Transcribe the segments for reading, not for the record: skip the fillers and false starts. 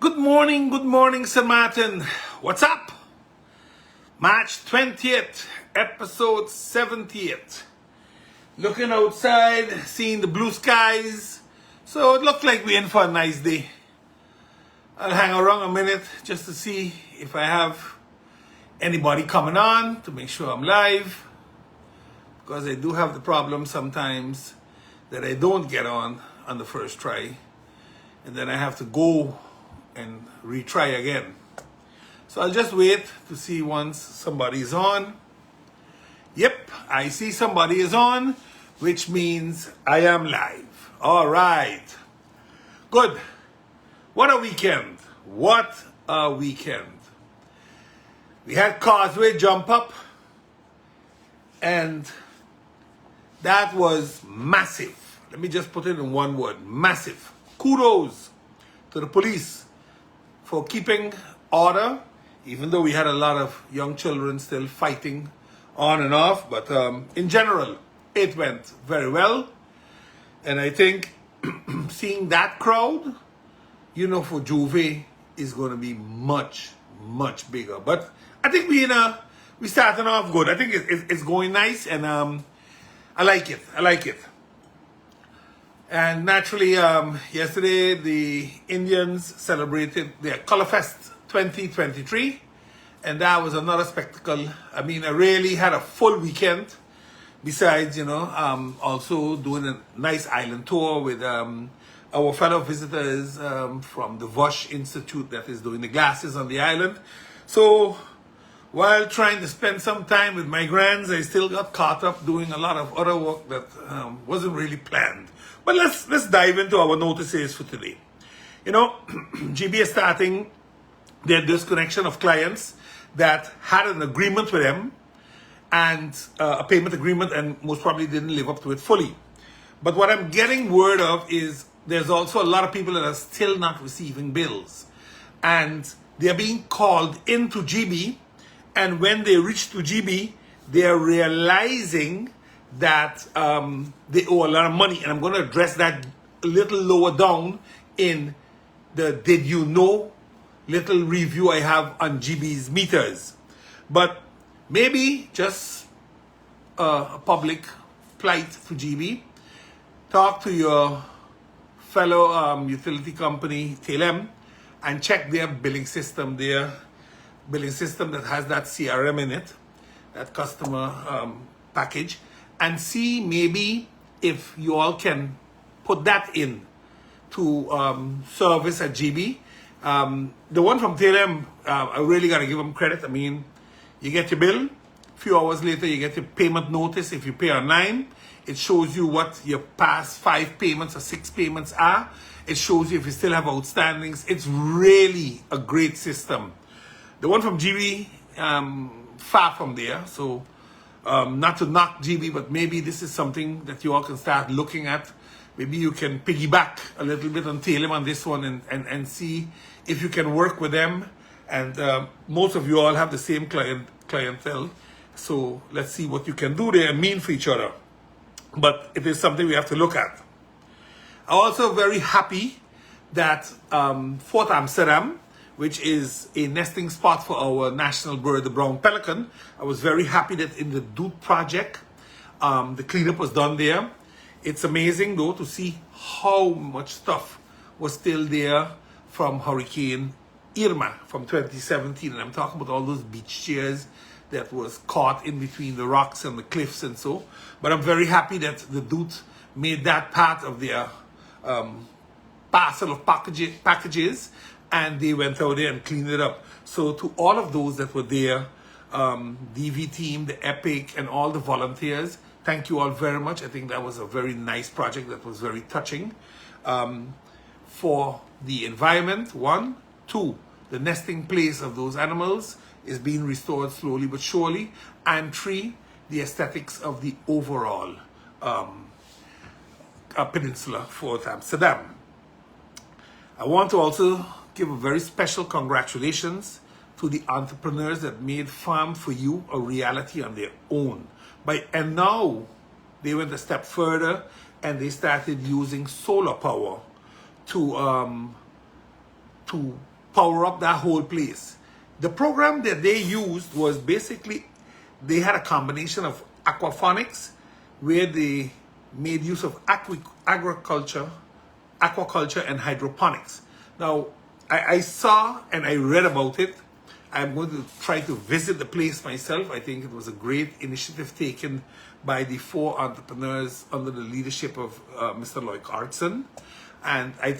Good morning, Sir Maarten. What's up? March 20th, episode 70th. Looking outside, seeing the blue skies. So it looked like we're in for a nice day. I'll hang around a minute just to see if I have anybody coming on to make sure I'm live. Because I do have the problem sometimes that I don't get on the first try. And then I have to go and retry again. So I'll just wait to see once somebody is on. Yep, I see somebody is on, which means I am live. All right. Good. What a weekend. What a weekend. We had Causeway jump up, and that was massive. Let me just put it in one word, massive. Kudos to the police for keeping order, even though we had a lot of young children still fighting on and off. But in general, it went very well. And I think seeing that crowd, for GEBE is going to be much, much bigger. But I think we starting off good. I think it's going nice, and I like it. And naturally, yesterday the Indians celebrated their Color Fest 2023, and that was another spectacle. I mean, I really had a full weekend. Besides, also doing a nice island tour with our fellow visitors from the Vosh Institute that is doing the glasses on the island. So while trying to spend some time with my grands, I still got caught up doing a lot of other work that wasn't really planned. But let's dive into our notices for today. GEBE is starting their disconnection of clients that had an agreement with them, and a payment agreement, and most probably didn't live up to it fully. But what I'm getting word of is there's also a lot of people that are still not receiving bills, and they're being called into GEBE, and when they reach to GEBE, they're realizing that they owe a lot of money. And I'm going to address that a little lower down in the Did You Know little review I have on GEBE's meters. But maybe just a public plight to GEBE. Talk to your fellow utility company, Telem, and check their billing system. Their billing system that has that CRM in it, that customer package, and see maybe if you all can put that in to service at GEBE. The one from Telem, I really got to give them credit. I mean, you get your bill, a few hours later you get your payment notice. If you pay online, it shows you what your past 5 payments or 6 payments are. It shows you if you still have outstandings. It's really a great system. The one from GEBE, far from there. So not to knock GEBE, but maybe this is something that you all can start looking at. Maybe you can piggyback a little bit on Telem on this one and see if you can work with them. And most of you all have the same clientele. So let's see what you can do there and mean for each other. But it is something we have to look at. I'm also very happy that Fort Amsterdam, which is a nesting spot for our national bird, the brown pelican. I was very happy that in the Doot project, the cleanup was done there. It's amazing, though, to see how much stuff was still there from Hurricane Irma from 2017. And I'm talking about all those beach chairs that was caught in between the rocks and the cliffs and so. But I'm very happy that the Doot made that part of their parcel of packages, and they went out there and cleaned it up. So to all of those that were there, DV team, the EPIC, and all the volunteers, thank you all very much. I think that was a very nice project that was very touching for the environment, 1. 2, the nesting place of those animals is being restored slowly but surely. And 3, the aesthetics of the overall peninsula, Fort Amsterdam. I want to also give a very special congratulations to the entrepreneurs that made Farm for You a reality on their own. And now they went a step further and they started using solar power to power up that whole place. The program that they used was basically, they had a combination of aquaponics, where they made use of aquaculture and hydroponics. Now, I saw and I read about it. I'm going to try to visit the place myself. I think it was a great initiative taken by the 4 entrepreneurs under the leadership of Mr. Lloyd Carson. And I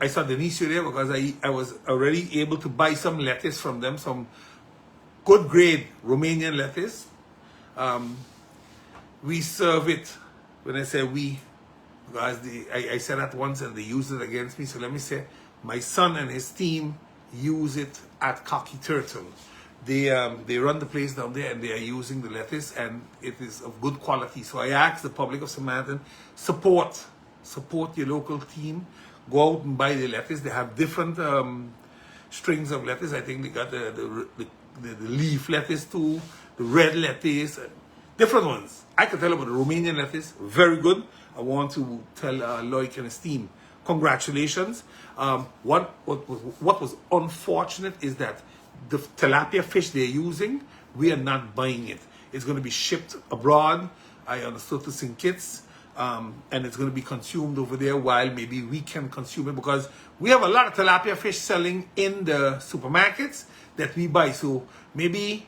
saw Denise there because I was already able to buy some lettuce from them, some good grade Romanian lettuce. We serve it, when I say we, because I said that once and they used it against me. So let me say, my son and his team use it at Cocky Turtle. They run the place down there and they are using the lettuce and it is of good quality. So I ask the public of St. Maarten, support your local team. Go out and buy the lettuce. They have different strings of lettuce. I think they got the leaf lettuce too, the red lettuce, different ones. I can tell about the Romanian lettuce, very good. I want to tell Loic and his team, congratulations. What was unfortunate is that the tilapia fish they're using, we are not buying it. It's going to be shipped abroad, I understood, to St. Kitts, and it's going to be consumed over there while maybe we can consume it, because we have a lot of tilapia fish selling in the supermarkets that we buy. So maybe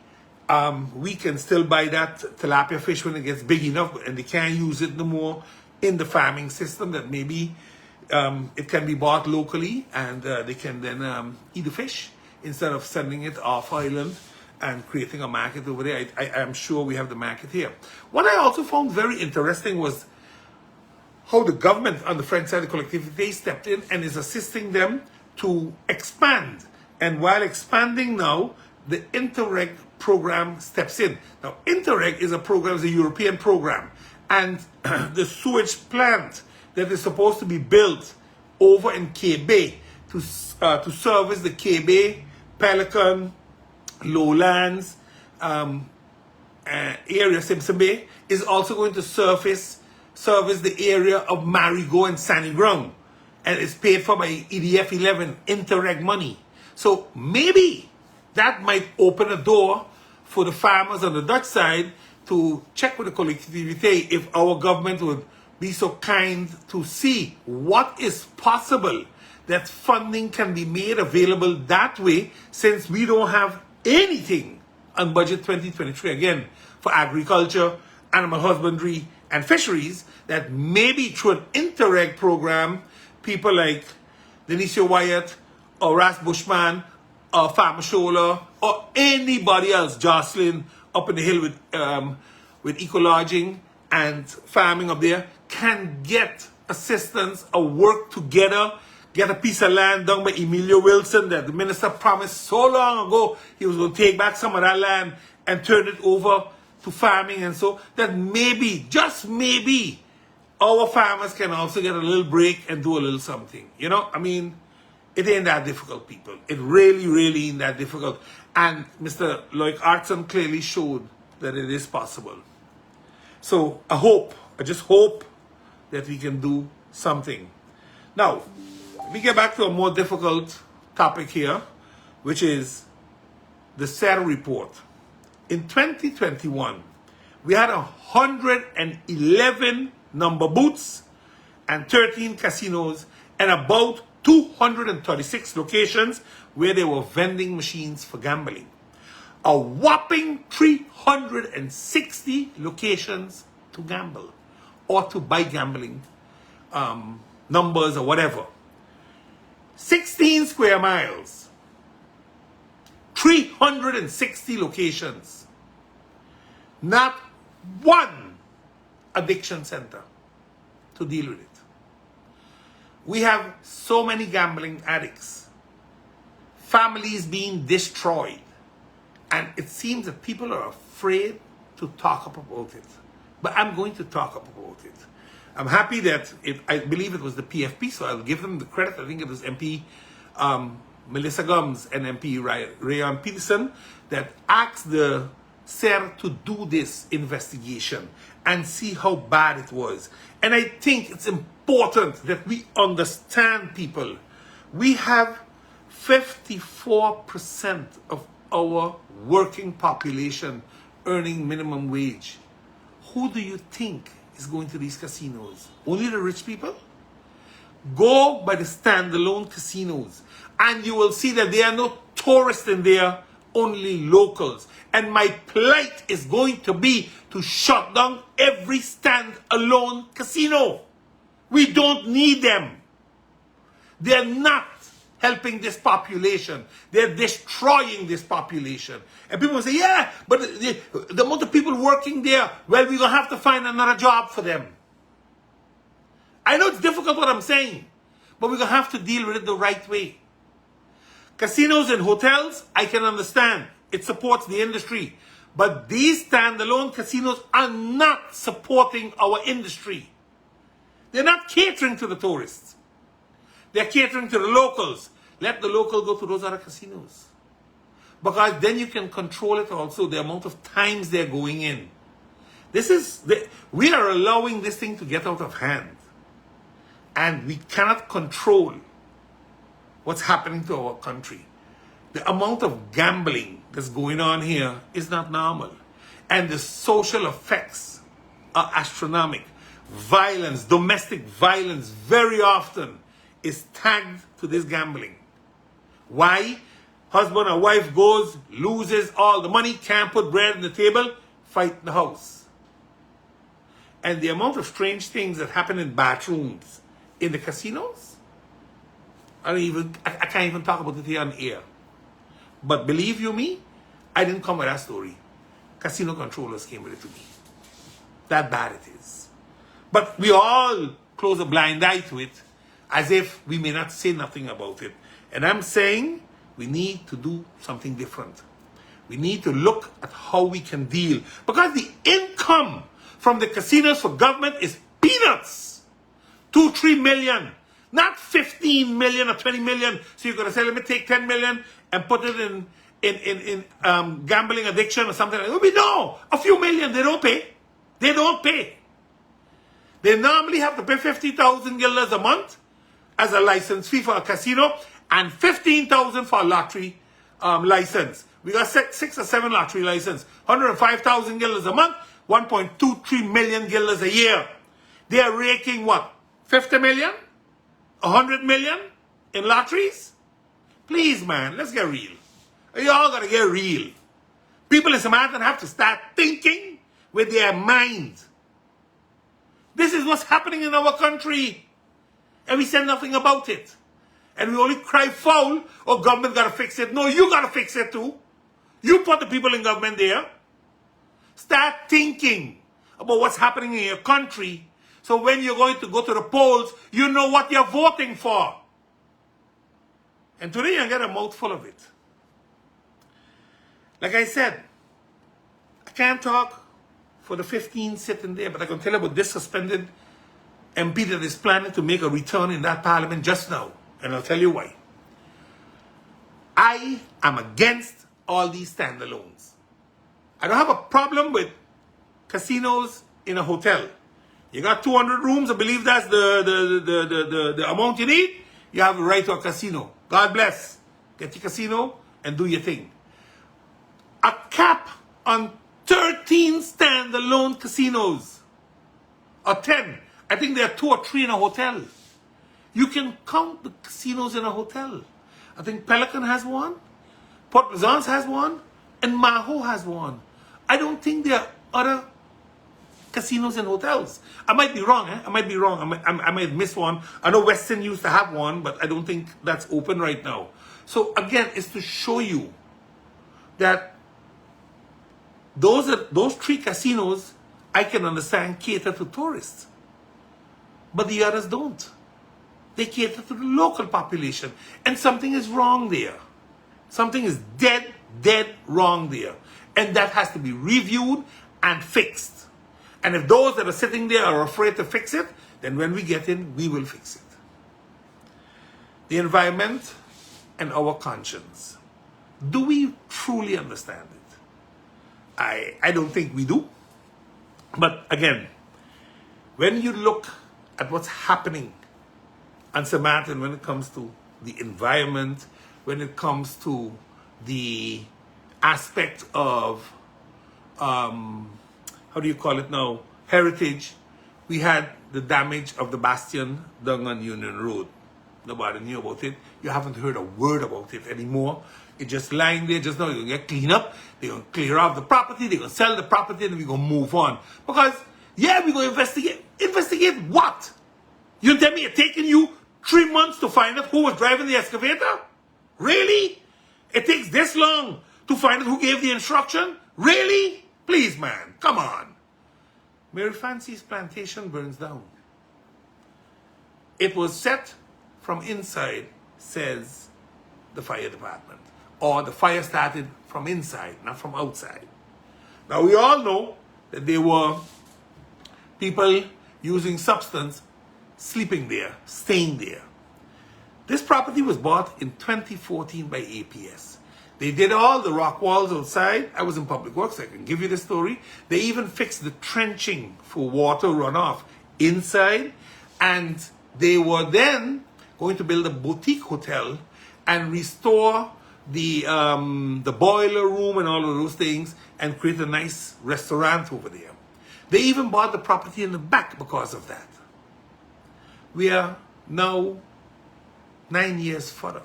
we can still buy that tilapia fish when it gets big enough and they can't use it no more in the farming system, that maybe it can be bought locally and they can then eat the fish instead of sending it off island and creating a market over there. I am sure we have the market here. What I also found very interesting was how the government on the French side of the collectivity stepped in and is assisting them to expand. And while expanding now, the Interreg program steps in. Now, Interreg is a European program, and the sewage plant that is supposed to be built over in GEBE to service the GEBE, Pelican, Lowlands area, Simpson Bay, is also going to service the area of Marigot and Sandy Ground, and it's paid for by EDF 11 Interreg money. So maybe that might open a door for the farmers on the Dutch side to check with the collectivity if our government would be so kind to see what is possible, that funding can be made available that way, since we don't have anything on budget 2023 again for agriculture, animal husbandry and fisheries, that maybe through an Interreg program, people like Denisio Wyatt or Ras Bushman or Farmer Shola or anybody else, Jocelyn up in the hill with eco-lodging and farming up there, can get assistance or work together, get a piece of land down by Emilio Wilson that the minister promised so long ago he was going to take back some of that land and turn it over to farming, and so that maybe, just maybe, our farmers can also get a little break and do a little something. You know, I mean, it ain't that difficult, people. It really, really ain't that difficult. And Mr. Loic Artson clearly showed that it is possible. So I just hope that we can do something. Now, let me get back to a more difficult topic here, which is the SER report. In 2021, we had 111 number booths and 13 casinos and about 236 locations where there were vending machines for gambling. A whopping 360 locations to gamble or to buy gambling numbers or whatever. 16 square miles, 360 locations. Not one addiction center to deal with it. We have so many gambling addicts, families being destroyed, and it seems that people are afraid to talk about it. But I'm going to talk about it. I'm happy that I believe it was the PFP, so I'll give them the credit. I think it was MP Melissa Gums and MP Rayon Peterson that asked the SER to do this investigation and see how bad it was. And I think it's important that we understand, people. We have 54% of our working population earning minimum wage. Who do you think is going to these casinos? Only the rich people? Go by the standalone casinos and you will see that there are no tourists in there, only locals. And my plight is going to be to shut down every standalone casino. We don't need them. They're not helping this population. They're destroying this population. And people say, yeah, but the amount of people working there, well, we're going to have to find another job for them. I know it's difficult what I'm saying, but we're going to have to deal with it the right way. Casinos and hotels, I can understand. It supports the industry. But these standalone casinos are not supporting our industry. They're not catering to the tourists. They're catering to the locals. Let the local go to those other casinos. Because then you can control it also, the amount of times they're going in. We are allowing this thing to get out of hand. And we cannot control what's happening to our country. The amount of gambling that's going on here is not normal. And the social effects are astronomical. Violence, domestic violence, very often is tagged to this gambling. Why? Husband or wife goes, loses all the money, can't put bread on the table, fight the house. And the amount of strange things that happen in bathrooms in the casinos, I can't even talk about it here on air. But believe you me, I didn't come with that story. Casino controllers came with it to me. That bad it is. But we all close a blind eye to it as if we may not say nothing about it. And I'm saying we need to do something different. We need to look at how we can deal. Because the income from the casinos for government is peanuts. 2-3 million. Not 15 million or 20 million. So you're going to say, let me take 10 million and put it in gambling addiction or something like that. No, a few million. They don't pay. They don't pay. They normally have to pay 50,000 guilders a month as a license fee for a casino and 15,000 for a lottery license. We got 6 or 7 lottery licenses. 105,000 guilders a month, 1.23 million guilders a year. They are raking what? 50 million? 100 million in lotteries? Please, man, let's get real. You all got to get real. People in Maarten have to start thinking with their mind. This is what's happening in our country. And we said nothing about it. And we only cry foul, oh, government got to fix it. No, you got to fix it too. You put the people in government there. Start thinking about what's happening in your country. So when you're going to go to the polls, you know what you're voting for. And today I get a mouthful of it. Like I said, I can't talk for the 15 sitting there, but I can tell you about this suspended MP that is planning to make a return in that parliament just now. And I'll tell you why. I am against all these standalones. I don't have a problem with casinos in a hotel. You got 200 rooms, I believe that's the amount you need. You have a right to a casino. God bless. Get your casino and do your thing. A cap on 13 standalone casinos. Or 10. I think there are 2 or 3 in a hotel. You can count the casinos in a hotel. I think Pelican has one. Port Brison has one. And Maho has one. I don't think there are other casinos and hotels. I might be wrong. I might be wrong. I might miss one. I know Western used to have one, but I don't think that's open right now. So again, it's to show you that those 3 casinos, I can understand, cater to tourists. But the others don't. They cater to the local population. And something is wrong there. Something is dead wrong there. And that has to be reviewed and fixed. And if those that are sitting there are afraid to fix it, then when we get in, we will fix it. The environment and our conscience. Do we truly understand it? I don't think we do. But again, when you look at what's happening on St. Maarten when it comes to the environment, when it comes to the aspect of, how do you call it now, heritage. We had the damage of the bastion down on Union Road. Nobody knew about it. You haven't heard a word about it anymore. It's just lying there. Just now, you're going to get cleaned up. They're going to clear off the property. They're going to sell the property, and we're going to move on. Because, yeah, we're going to investigate. Investigate what? You tell me it's taking you 3 months to find out who was driving the excavator? Really? It takes this long to find out who gave the instruction? Really? Please, man, come on. Mary Fancy's plantation burns down. It was set from inside, says the fire department. Or the fire started from inside, not from outside. Now, we all know that there were people using substance, sleeping there, staying there. This property was bought in 2014 by APS. They did all the rock walls outside. I was in public works, I can give you the story. They even fixed the trenching for water runoff inside. And they were then going to build a boutique hotel and restore the boiler room and all of those things and create a nice restaurant over there. They even bought the property in the back because of that. We are now 9 years further.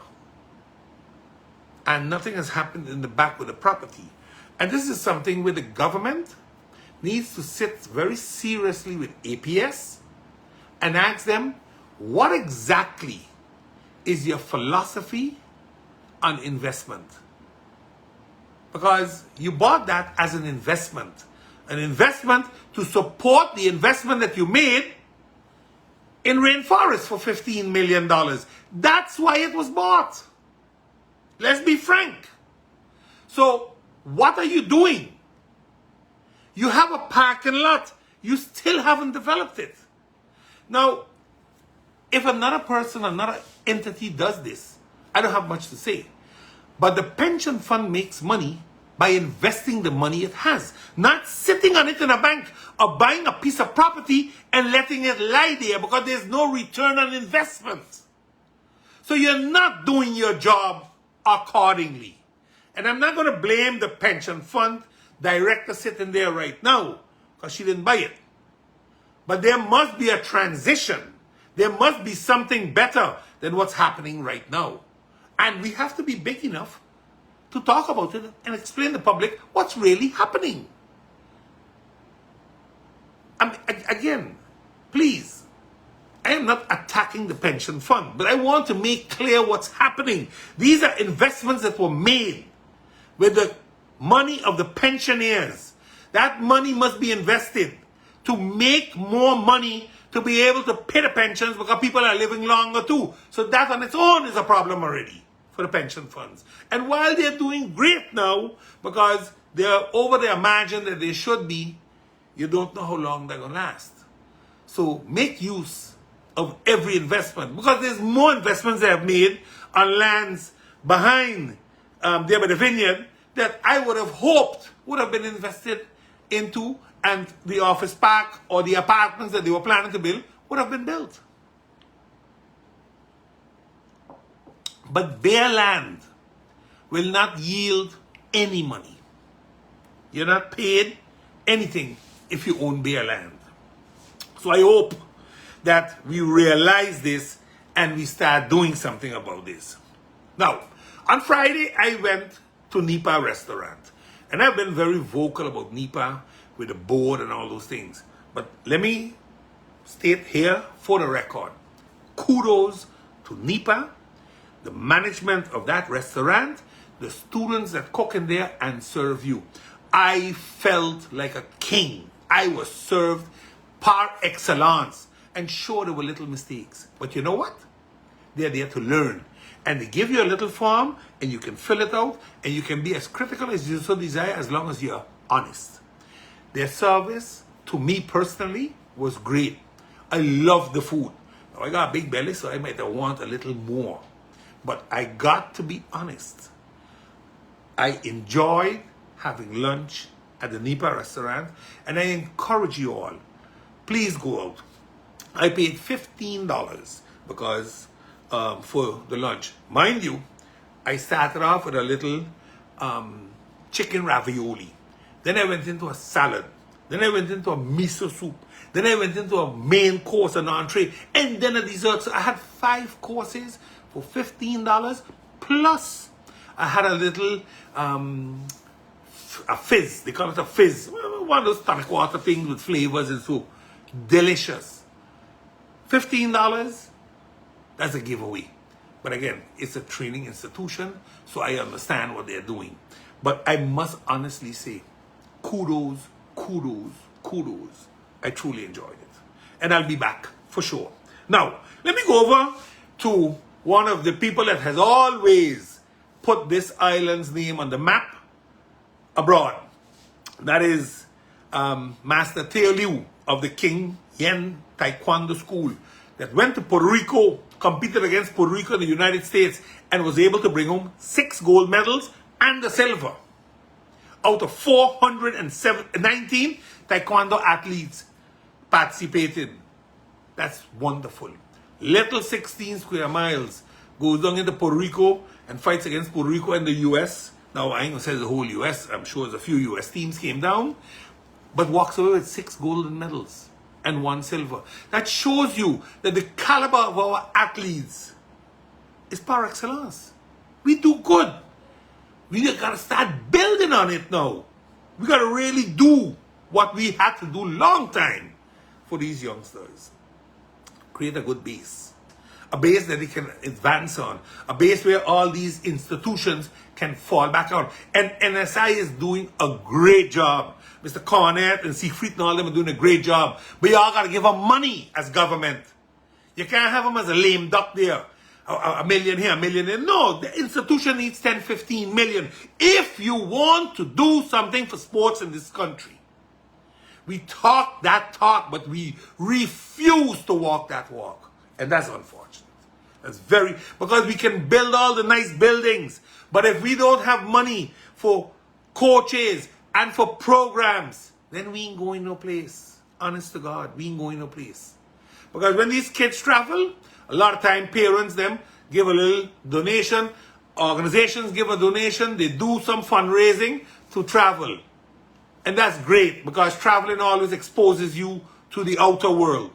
And nothing has happened in the back with the property. And this is something where the government needs to sit very seriously with APS and ask them, what exactly is your philosophy on investment? Because you bought that as an investment to support the investment that you made in rainforest for $15 million. That's why it was bought. Let's be frank. So, what are you doing? You have a parking lot. You still haven't developed it. Now, if another person, another entity does this, I don't have much to say. But the pension fund makes money by investing the money it has, not sitting on it in a bank or buying a piece of property and letting it lie there because there's no return on investment. So you're not doing your job accordingly. And I'm not going to blame the pension fund director sitting there right now because she didn't buy it. But there must be a transition. There must be something better than what's happening right now. And we have to be big enough to talk about it and explain to the public what's really happening. Again, please, I am not attacking the pension fund, but I want to make clear what's happening. These are investments that were made with the money of the pensioners. That money must be invested to make more money to be able to pay the pensions because people are living longer too. So that on its own is a problem already for the pension funds. And while they're doing great now because they're over their margin that they should be, you don't know how long they're going to last. So make use of every investment because there's more investments they have made on lands behind there by the vineyard that I would have hoped would have been invested into, and the office park or the apartments that they were planning to build would have been built. But bare land will not yield any money. You're not paid anything if you own bare land. So I hope that we realize this and we start doing something about this. Now, on Friday, I went to Nipa restaurant. And I've been very vocal about Nipa with the board and all those things. But let me state here for the record, kudos to Nipa, the management of that restaurant, the students that cook in there and serve you. I felt like a king. I was served par excellence. And sure, there were little mistakes. But you know what? They're there to learn. And they give you a little form, and you can fill it out, and you can be as critical as you so desire as long as you're honest. Their service, to me personally, was great. I loved the food. Now, I got a big belly, so I might want a little more. But I got to be honest. I enjoyed having lunch at the Nipa restaurant, and I encourage you all, please go out. I paid $15 because for the lunch. Mind you, I started off with a little chicken ravioli. Then I went into a salad. Then I went into a miso soup. Then I went into a main course, an entree, and then a dessert. So I had 5 courses for $15. Plus, I had a little a fizz. They call it a fizz. One of those tonic water things with flavors and so. Delicious. $15, that's a giveaway. But again, it's a training institution, so I understand what they're doing. But I must honestly say, kudos, kudos, kudos. I truly enjoyed it. And I'll be back for sure. Now, let me go over to one of the people that has always put this island's name on the map abroad. That is Master Teo Liu of the King Yen Taekwondo School that went to Puerto Rico, competed against Puerto Rico in the United States, and was able to bring home 6 gold medals and a silver out of 419 Taekwondo athletes participated. That's wonderful. Little 16 square miles goes down into Puerto Rico and fights against Puerto Rico and the U.S. Now, I ain't gonna say the whole U.S. I'm sure there's a few U.S. teams came down, but walks away with 6 golden medals and 1 silver. That shows you that the caliber of our athletes is par excellence. We do good. We gotta start building on it now. We gotta really do what we had to do long time for these youngsters. Create a good base. A base that they can advance on. A base where all these institutions can fall back on. And NSI is doing a great job. Mr. Cornett and Siegfried and all them are doing a great job. But y'all got to give them money as government. You can't have them as a lame duck there. A million here, a million there. No, the institution needs 10, 15 million. If you want to do something for sports in this country. We talk that talk, but we refuse to walk that walk. And that's unfortunate. That's because we can build all the nice buildings. But if we don't have money for coaches and for programs, then we ain't going no place. Honest to God, we ain't going no place. Because when these kids travel, a lot of time parents them give a little donation, organizations give a donation, they do some fundraising to travel. And that's great because traveling always exposes you to the outer world.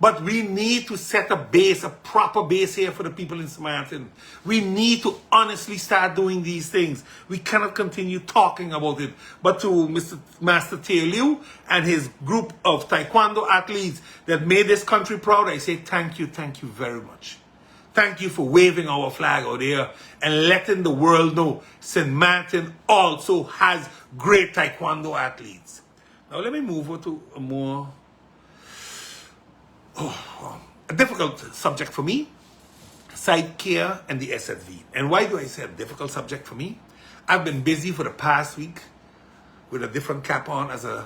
But we need to set a base, a proper base here for the people in Maarten. We need to honestly start doing these things. We cannot continue talking about it. But to Master Teo Liu and his group of Taekwondo athletes that made this country proud, I say thank you very much. Thank you for waving our flag out there and letting the world know St. Maarten also has great Taekwondo athletes. Now let me move on to a more a difficult subject for me, side care and the SFV. And why do I say a difficult subject for me? I've been busy for the past week with a different cap on as a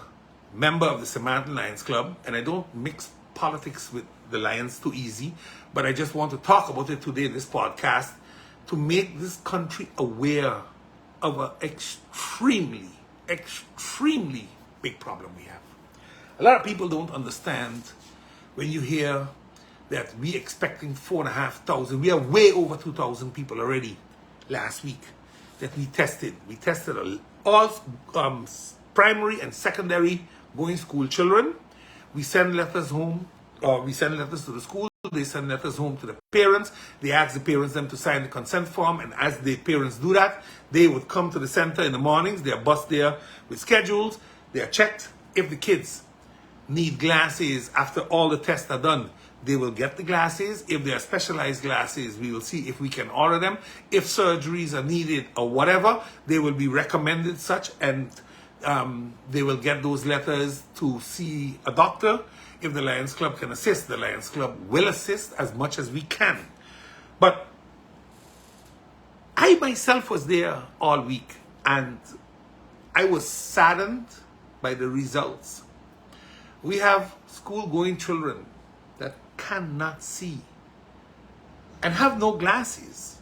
member of the St. Maarten Lions Club, and I don't mix politics with the Lions too easy, but I just want to talk about it today in this podcast to make this country aware of an extremely, extremely big problem we have. A lot of people don't understand when you hear that we expecting 4,500, we are way over 2,000 people already last week that we tested. We tested all primary and secondary going school children. We send letters home, we send letters to the school, they send letters home to the parents. They ask the parents them to sign the consent form, and as the parents do that, they would come to the center in the mornings. They are bused there with schedules. They are checked. If the kids need glasses after all the tests are done, they will get the glasses. If they are specialized glasses, we will see if we can order them. If surgeries are needed or whatever, they will be recommended such, and they will get those letters to see a doctor. If the Lions Club can assist, the Lions Club will assist as much as we can. But I myself was there all week, and I was saddened by the results. We have school-going children that cannot see and have no glasses.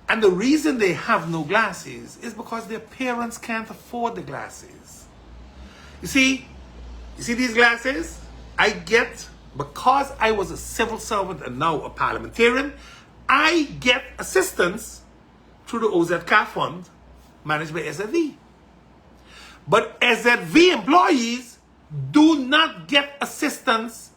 And the reason they have no glasses is because their parents can't afford the glasses. You see these glasses? I get, because I was a civil servant and now a parliamentarian, I get assistance through the OZCAR fund managed by SFV. But SFV employees do not get assistance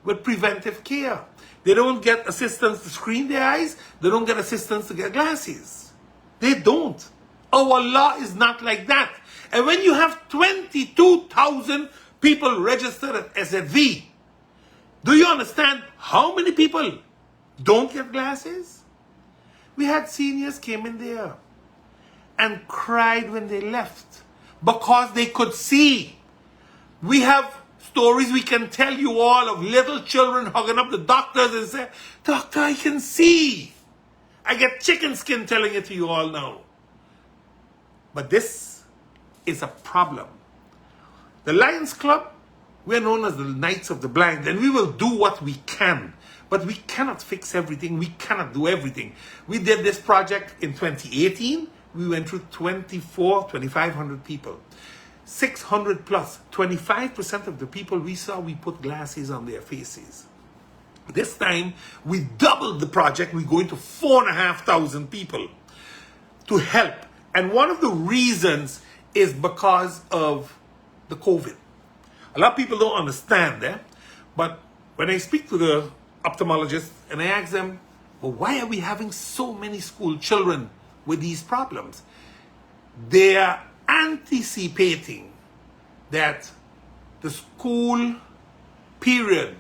with preventive care. They don't get assistance to screen their eyes. They don't get assistance to get glasses. They don't. Our law is not like that. And when you have 22,000 people registered at SFV, do you understand how many people don't get glasses? We had seniors came in there and cried when they left because they could see. We have stories we can tell you all of little children hugging up the doctors and say, "Doctor, I can see." I get chicken skin telling it to you all now. But this is a problem. The Lions Club, we're known as the Knights of the Blind, and we will do what we can. But we cannot fix everything. We cannot do everything. We did this project in 2018. We went through 2,500 people. 600 plus, 25% of the people we saw, we put glasses on their faces. This time, we doubled the project. We're going to 4,500 people to help. And one of the reasons is because of the COVID. A lot of people don't understand that. But when I speak to the ophthalmologist and I ask them, well, why are we having so many school children with these problems? They are anticipating that the school period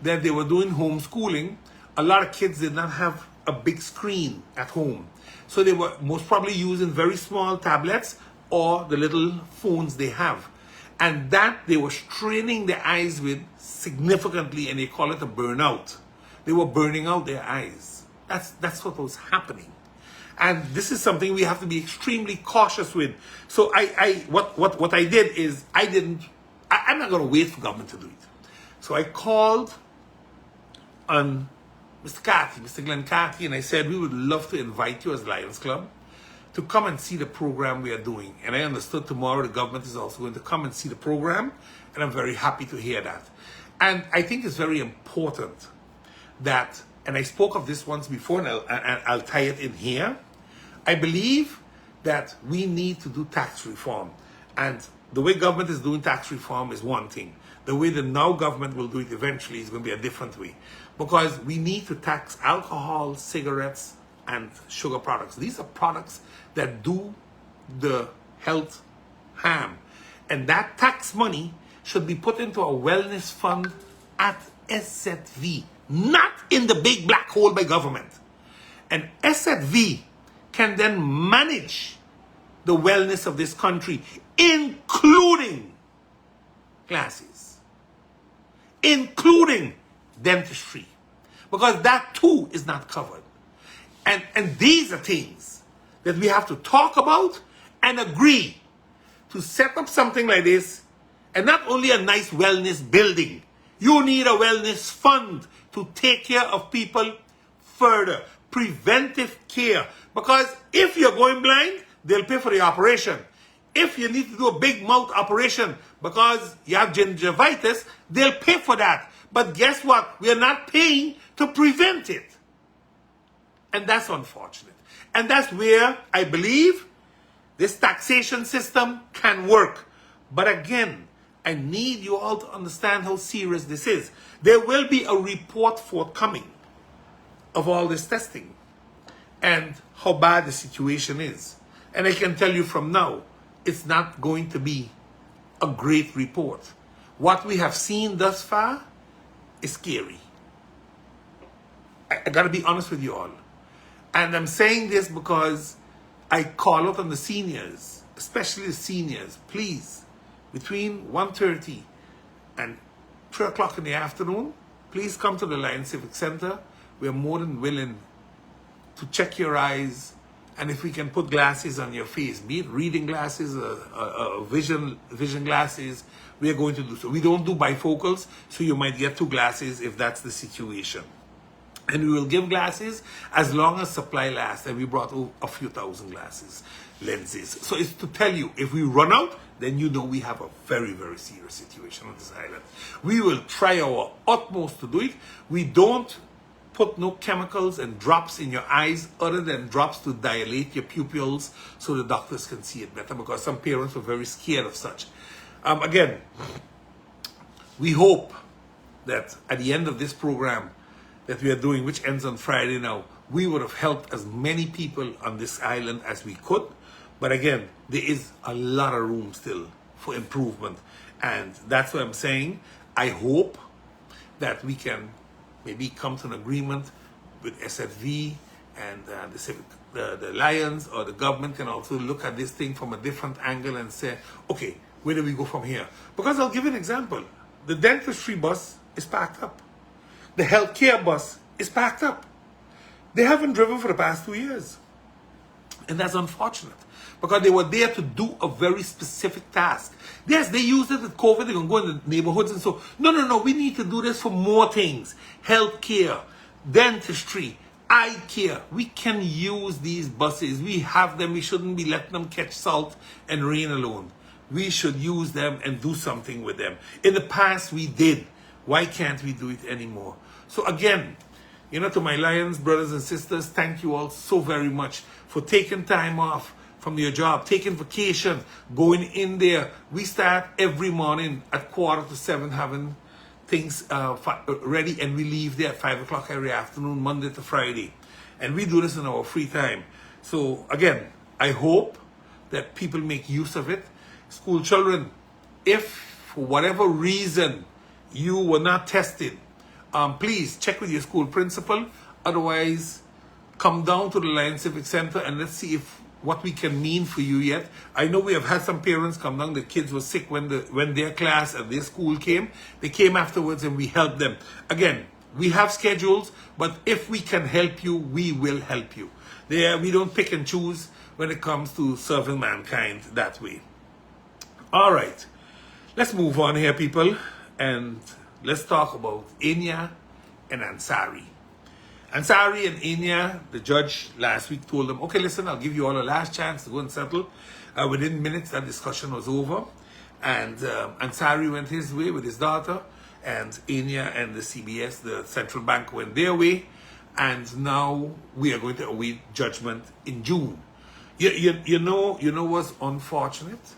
that they were doing homeschooling, a lot of kids did not have a big screen at home. So they were most probably using very small tablets or the little phones they have. And that they were straining their eyes with significantly, and they call it a burnout. They were burning out their eyes. That's what was happening. And this is something we have to be extremely cautious with. So what I did is I'm not going to wait for government to do it. So I called on Mr. Glenn Carty, and I said, we would love to invite you as Lions Club to come and see the program we are doing. And I understood tomorrow the government is also going to come and see the program, and I'm very happy to hear that. And I think it's very important that, and I spoke of this once before, and I'll tie it in here. I believe that we need to do tax reform. And the way government is doing tax reform is one thing. The way the now government will do it eventually is going to be a different way. Because we need to tax alcohol, cigarettes, and sugar products. These are products that do the health harm. And that tax money should be put into a wellness fund at SZV, not in the big black hole by government. And SZV can then manage the wellness of this country, including glasses, including dentistry, because that too is not covered. And these are things that we have to talk about and agree to set up something like this, and not only a nice wellness building. You need a wellness fund to take care of people further. Preventive care. Because if you're going blind, they'll pay for the operation. If you need to do a big mouth operation because you have gingivitis, they'll pay for that. But guess what? We are not paying to prevent it. And that's unfortunate. And that's where I believe this taxation system can work. But again, I need you all to understand how serious this is. There will be a report forthcoming of all this testing and how bad the situation is. And I can tell you from now, it's not going to be a great report. What we have seen thus far is scary. I gotta be honest with you all. And I'm saying this because I call out on the seniors, especially the seniors, please, between 1:30 and 3 o'clock in the afternoon, please come to the Lions Civic Center. We're more than willing to check your eyes, and if we can put glasses on your face, be it reading glasses or vision glasses, we are going to do so. We don't do bifocals, so you might get 2 glasses if that's the situation. And we will give glasses as long as supply lasts, and we brought a few thousand glasses, lenses. So it's to tell you, if we run out, then you know we have a very, very serious situation on this island. We will try our utmost to do it. We don't put no chemicals and drops in your eyes other than drops to dilate your pupils so the doctors can see it better, because some parents were very scared of such. Again, we hope that at the end of this program that we are doing, which ends on Friday now, we would have helped as many people on this island as we could. But again, there is a lot of room still for improvement. And that's what I'm saying. I hope that we can maybe come to an agreement with SFV and the Lions, or the government can also look at this thing from a different angle and say, okay, where do we go from here? Because I'll give you an example. The dentistry bus is packed up. The healthcare bus is packed up. They haven't driven for the past 2 years. And that's unfortunate, because they were there to do a very specific task. Yes, they used it with COVID. They're going to go in the neighborhoods and so. No. We need to do this for more things. Healthcare, dentistry, eye care. We can use these buses. We have them. We shouldn't be letting them catch salt and rain alone. We should use them and do something with them. In the past, we did. Why can't we do it anymore? So again, to my Lions brothers and sisters, thank you all so very much for taking time off from your job, taking vacation, going in there. We start every morning at 6:45 having things ready, and we leave there at 5 o'clock every afternoon, Monday to Friday. And we do this in our free time. So again, I hope that people make use of it. School children, if for whatever reason you were not tested, please check with your school principal. Otherwise, come down to the Lions Civic Center and let's see what we can mean for you yet. I know we have had some parents come down. The kids were sick when their class at their school came. They came afterwards and we helped them. Again, we have schedules, but if we can help you, we will help you. We don't pick and choose when it comes to serving mankind that way. All right, let's move on here, people, and let's talk about Ennia and Ansari. Ansari and Ennia, the judge last week told them, okay, listen, I'll give you all a last chance to go and settle. Within minutes, that discussion was over. And Ansari went his way with his daughter, and Ennia and the CBS, the central bank, went their way. And now we are going to await judgment in June. You know what's unfortunate?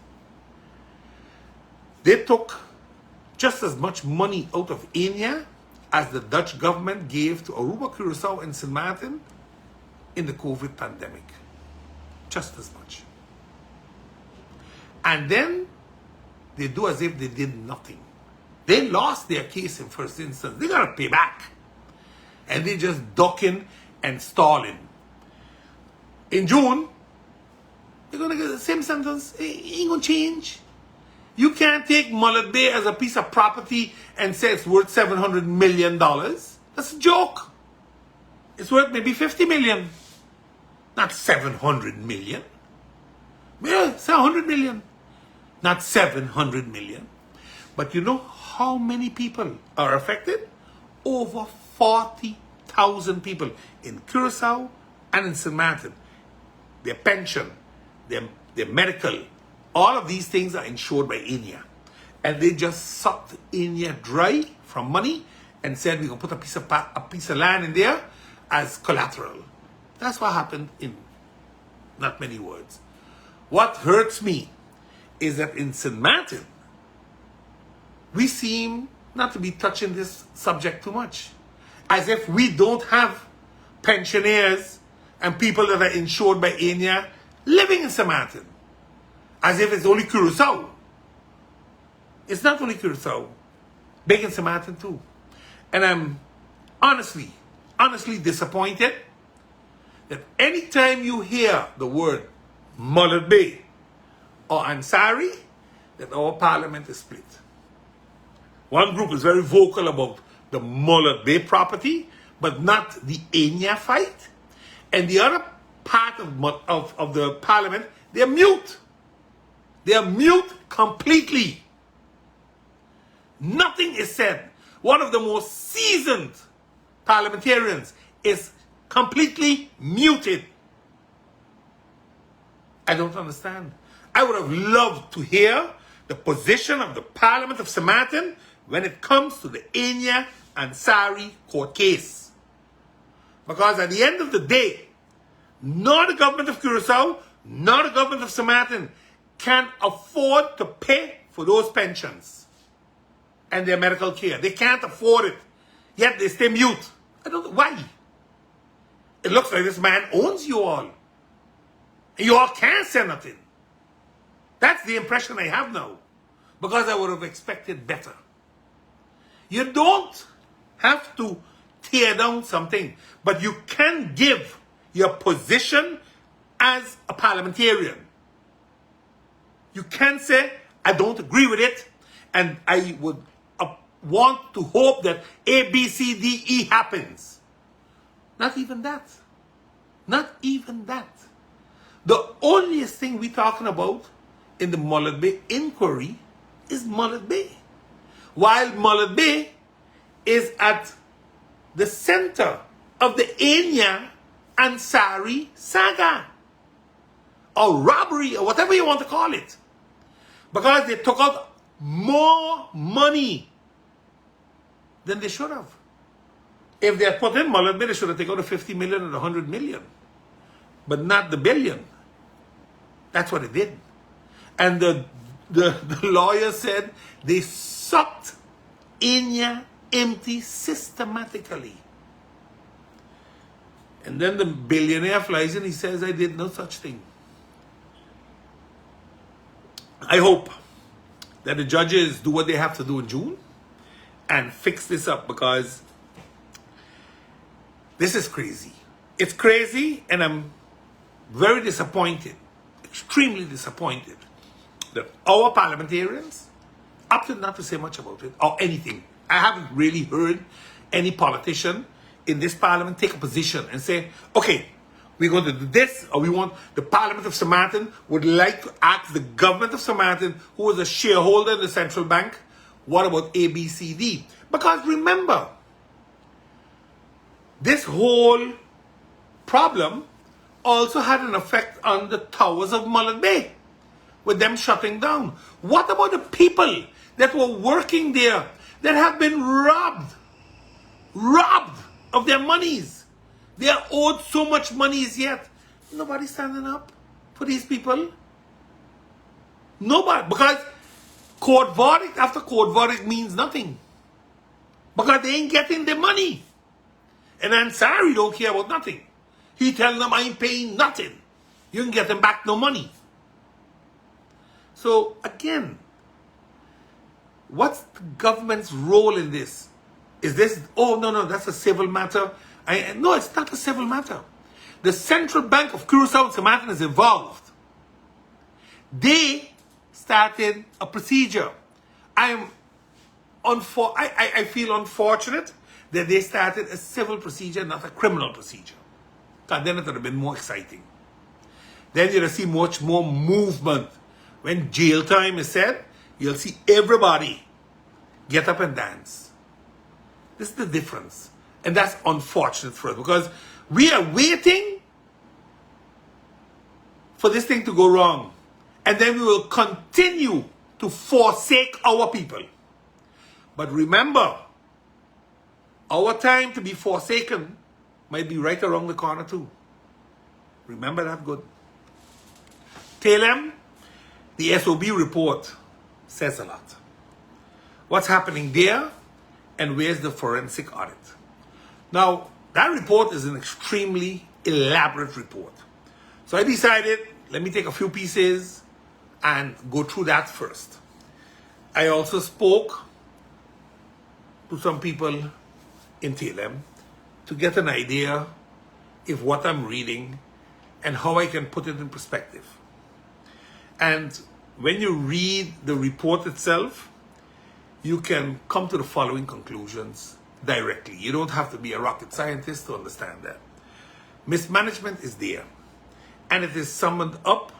They took just as much money out of Ennia as the Dutch government gave to Aruba, Curacao, and Sint Maarten in the COVID pandemic. Just as much. And then they do as if they did nothing. They lost their case in first instance. They got to pay back. And they just ducking and stalling. In June, they're going to get the same sentence. It ain't going to change. You can't take Mullet Bay as a piece of property and say it's worth $700 million. That's a joke. It's worth maybe $50 million. Not $700 million. Yeah, it's $100 million. Not $700 million. But you know how many people are affected? Over 40,000 people in Curacao and in Sint Maarten. Their pension, their medical, all of these things are insured by Ennia. And they just sucked Ennia dry from money and said, we're going to put a piece of land in there as collateral. That's what happened in not many words. What hurts me is that in Sint Maarten, we seem not to be touching this subject too much. As if we don't have pensioners and people that are insured by Ennia living in Sint Maarten. As if it's only Curacao. It's not only Curacao. Big in Sint Maarten too. And I'm honestly disappointed that anytime you hear the word Mullet Bay or Ansari, that our parliament is split. One group is very vocal about the Mullet Bay property, but not the Ennia fight. And the other part of the parliament, they're mute. They are mute completely. Nothing is said. One of the most seasoned parliamentarians is completely muted. I don't understand. I would have loved to hear the position of the Parliament of Sint Maarten when it comes to the Ennia and Ansari court case. Because at the end of the day, nor the government of Curacao, nor the government of St. Maarten can afford to pay for those pensions and their medical care. They can't afford it. Yet they stay mute. I don't know why. It looks like this man owns you all. And you all can't say nothing. That's the impression I have now. Because I would have expected better. You don't have to tear down something, but you can give your position as a parliamentarian. You can say, I don't agree with it, and I would want to hope that A, B, C, D, E happens. Not even that. Not even that. The only thing we're talking about in the Mullet Bay inquiry is Mullet Bay. While Mullet Bay is at the center of the Ennia and Ansari saga, or robbery, or whatever you want to call it. Because they took out more money than they should have. If they had put in Mullet Bay, they should have taken out the 50 million and the 100 million. But not the billion. That's what they did. And the lawyer said they sucked Ennia empty systematically. And then the billionaire flies in, he says, I did no such thing. I hope that the judges do what they have to do in June and fix this up, because this is crazy. It's crazy, and I'm very disappointed, extremely disappointed, that our parliamentarians opted not to say much about it or anything. I haven't really heard any politician in this parliament take a position and say, okay, we're going to do this, or we want the Parliament of St. Maarten would like to ask the government of St. Maarten, who is a shareholder in the central bank, what about ABCD? Because remember, this whole problem also had an effect on the towers of Mullet Bay, with them shutting down. What about the people that were working there that have been robbed of their monies? They are owed so much money yet. Nobody's standing up for these people. Nobody. Because court verdict after court verdict means nothing. Because they ain't getting their money. And Ansari don't care about nothing. He telling them, I ain't paying nothing. You can get them back no money. So again, what's the government's role in this? Is this, oh, no, that's a civil matter. No, it's not a civil matter. The Central Bank of Curacao and St. Maarten is involved. They started a procedure. I feel unfortunate that they started a civil procedure, not a criminal procedure. Because then it would have been more exciting. Then you'll see much more movement. When jail time is said, you'll see everybody get up and dance. This is the difference. And that's unfortunate for us, because we are waiting for this thing to go wrong. And then we will continue to forsake our people. But remember, our time to be forsaken might be right around the corner too. Remember that good. Telem, the SOAB report says a lot. What's happening there, and where's the forensic audit? Now, that report is an extremely elaborate report. So I decided, let me take a few pieces and go through that first. I also spoke to some people in Telem to get an idea of what I'm reading and how I can put it in perspective. And when you read the report itself, you can come to the following conclusions directly. You don't have to be a rocket scientist to understand that. Mismanagement is there, and it is summed up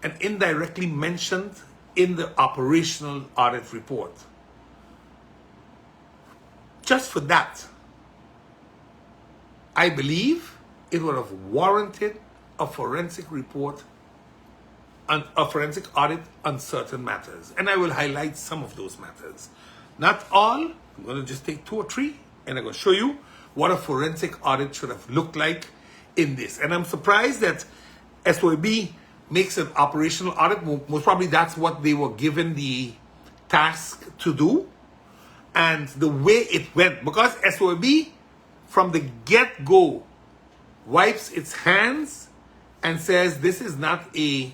and indirectly mentioned in the operational audit report. Just for that, I believe it would have warranted a forensic report and a forensic audit on certain matters. And I will highlight some of those matters. Not all. I'm going to just take 2 or 3, and I'm going to show you what a forensic audit should have looked like in this. And I'm surprised that SOAB makes an operational audit. Most probably that's what they were given the task to do. And the way it went, because SOAB from the get-go wipes its hands and says this is not a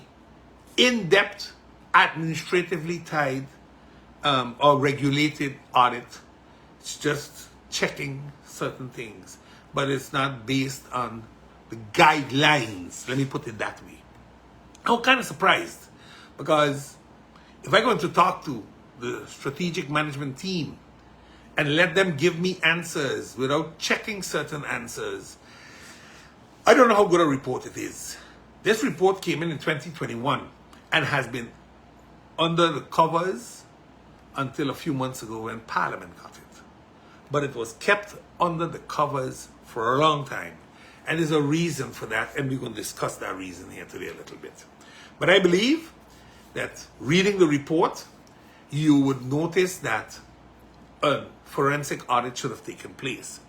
in-depth, administratively tied or regulated audit. It's just checking certain things, but it's not based on the guidelines. Let me put it that way. I'm kind of surprised because if I go to talk to the strategic management team and let them give me answers without checking certain answers, I don't know how good a report it is. This report came in 2021 and has been under the covers until a few months ago when Parliament got it. But it was kept under the covers for a long time. And there's a reason for that, and we're going to discuss that reason here today a little bit. But I believe that reading the report, you would notice that a forensic audit should have taken place.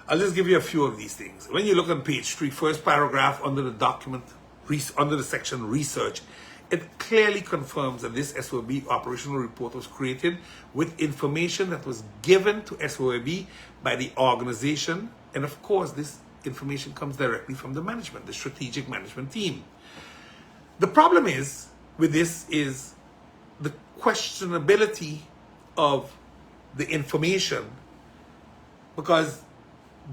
I'll just give you a few of these things. When you look on page 3, first paragraph under the document, under the section research, it clearly confirms that this SOAB operational report was created with information that was given to SOAB by the organization. And of course, this information comes directly from the management, the strategic management team. The problem is with this is the questionability of the information, because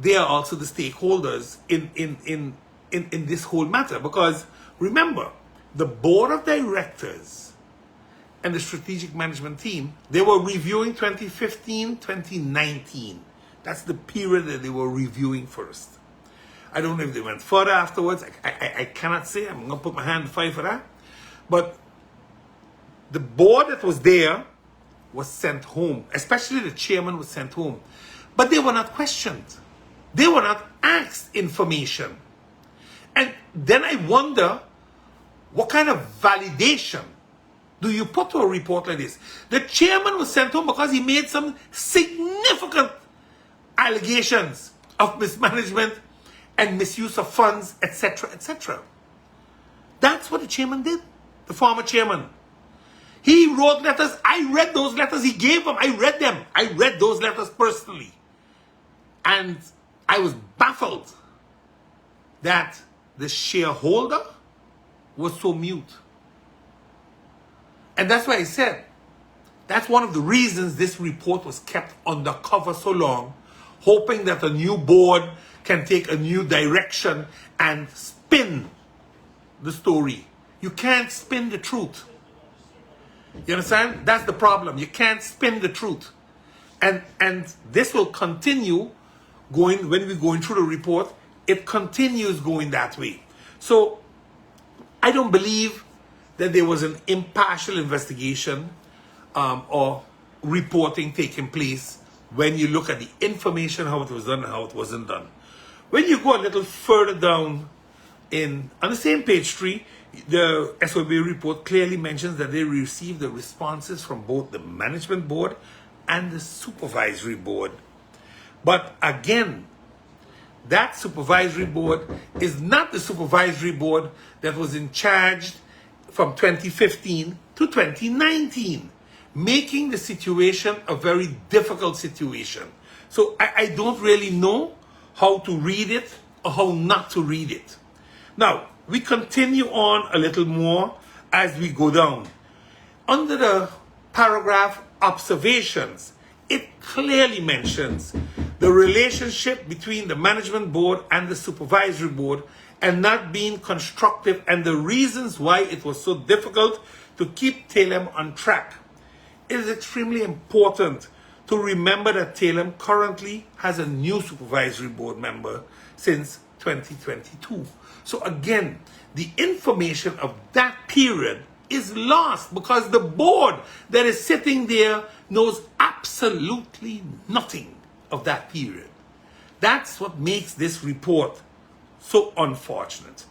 they are also the stakeholders in this whole matter. Because remember, the board of directors and the strategic management team, they were reviewing 2015, 2019. That's the period that they were reviewing first. I don't know if they went further afterwards. I cannot say. I'm going to put my hand in the fire for that. But the board that was there was sent home. Especially the chairman was sent home. But they were not questioned. They were not asked information. And then I wonder, what kind of validation do you put to a report like this? The chairman was sent home because he made some significant allegations of mismanagement and misuse of funds, etc., etc. That's what the chairman did, the former chairman. He wrote letters. I read those letters he gave them. I read them. I read those letters personally. And I was baffled that the shareholder was so mute. And that's why I said, that's one of the reasons this report was kept undercover so long, hoping that a new board can take a new direction and spin the story. You can't spin the truth. You understand? That's the problem. You can't spin the truth. And this will continue going, when we're going through the report, it continues going that way. So I don't believe that there was an impartial investigation or reporting taking place when you look at the information, how it was done and how it wasn't done. When you go a little further down on the same page 3, the SOAB report clearly mentions that they received the responses from both the management board and the supervisory board. But again, that supervisory board is not the supervisory board that was in charge from 2015 to 2019, making the situation a very difficult situation. So I don't really know how to read it or how not to read it. Now, we continue on a little more as we go down. Under the paragraph observations, it clearly mentions the relationship between the management board and the supervisory board and not being constructive, and the reasons why it was so difficult to keep Telem on track. It is extremely important to remember that Telem currently has a new supervisory board member since 2022. So again, the information of that period is lost because the board that is sitting there knows absolutely nothing of that period. That's what makes this report so unfortunate.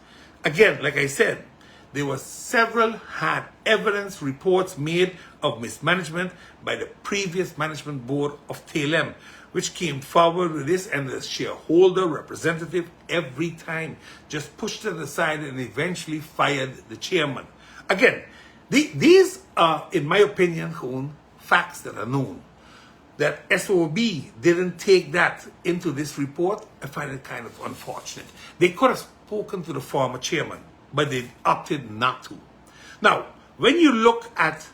Again, like I said, there were several hard evidence reports made of mismanagement by the previous management board of Telem, which came forward with this, and the shareholder representative every time just pushed it aside and eventually fired the chairman. Again, these are, in my opinion, facts that are known. That SOAB didn't take that into this report, I find it kind of unfortunate. They could have spoken to the former chairman, but they opted not to. Now, when you look at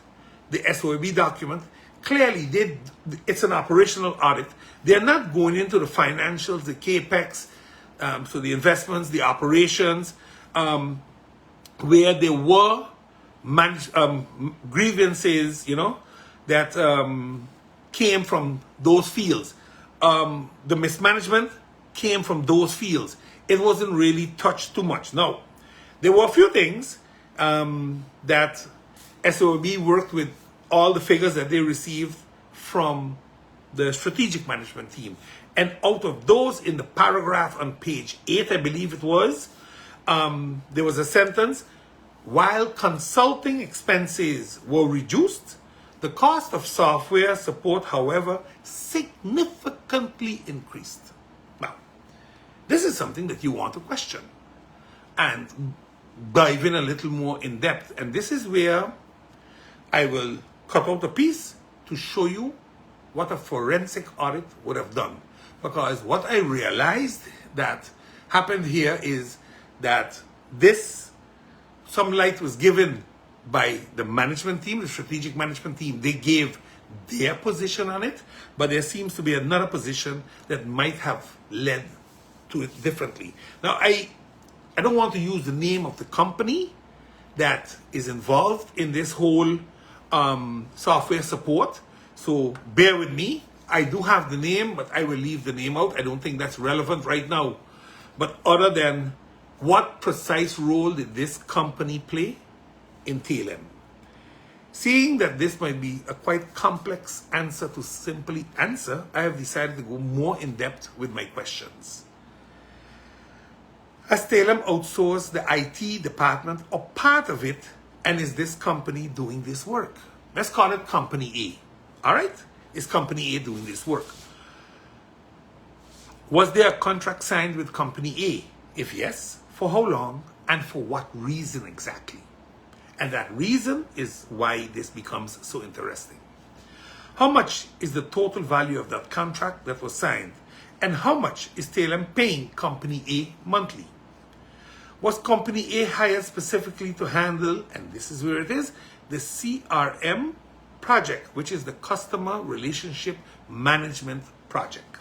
the SOAB document, clearly it's an operational audit. They're not going into the financials, the capex, so the investments, the operations, where there were grievances, that came from those fields. The mismanagement came from those fields. It wasn't really touched too much. Now, there were a few things that SOAB worked with, all the figures that they received from the strategic management team. And out of those, in the paragraph on page 8, I believe it was, there was a sentence: while consulting expenses were reduced, the cost of software support, however, significantly increased. Now, this is something that you want to question and dive in a little more in depth. And this is where I will cut out a piece to show you what a forensic audit would have done. Because what I realized that happened here is that some light was given by the management team, the strategic management team. They gave their position on it, but there seems to be another position that might have led to it differently. Now, I don't want to use the name of the company that is involved in this whole software support, so bear with me. I do have the name, but I will leave the name out. I don't think that's relevant right now. But other than what precise role did this company play in Telem? Seeing that this might be a quite complex answer to simply answer, I have decided to go more in depth with my questions. Has Telem outsourced the IT department or part of it, and is this company doing this work? Let's call it Company A. All right? Is Company A doing this work? Was there a contract signed with Company A? If yes, for how long and for what reason exactly? And that reason is why this becomes so interesting. How much is the total value of that contract that was signed? And how much is Telem paying Company A monthly? Was Company A hired specifically to handle, and this is where it is, the CRM project, which is the Customer Relationship Management Project?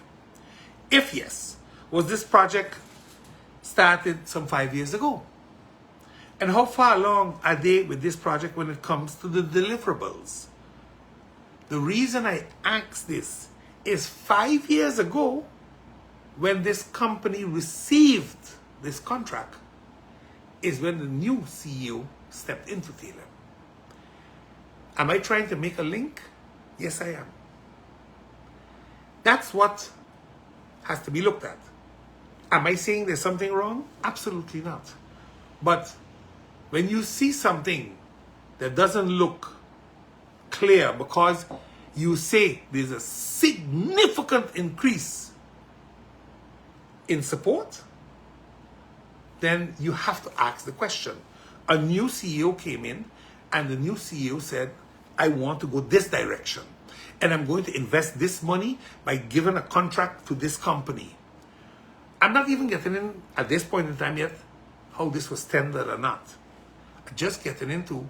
If yes, was this project started some 5 years ago? And how far along are they with this project when it comes to the deliverables? The reason I ask this is 5 years ago, when this company received this contract, is when the new CEO stepped into Telem. Am I trying to make a link? Yes, I am. That's what has to be looked at. Am I saying there's something wrong? Absolutely not. But when you see something that doesn't look clear because you say there's a significant increase in support, then you have to ask the question. A new CEO came in and the new CEO said, I want to go this direction and I'm going to invest this money by giving a contract to this company. I'm not even getting in at this point in time yet how this was tendered or not. I'm just getting into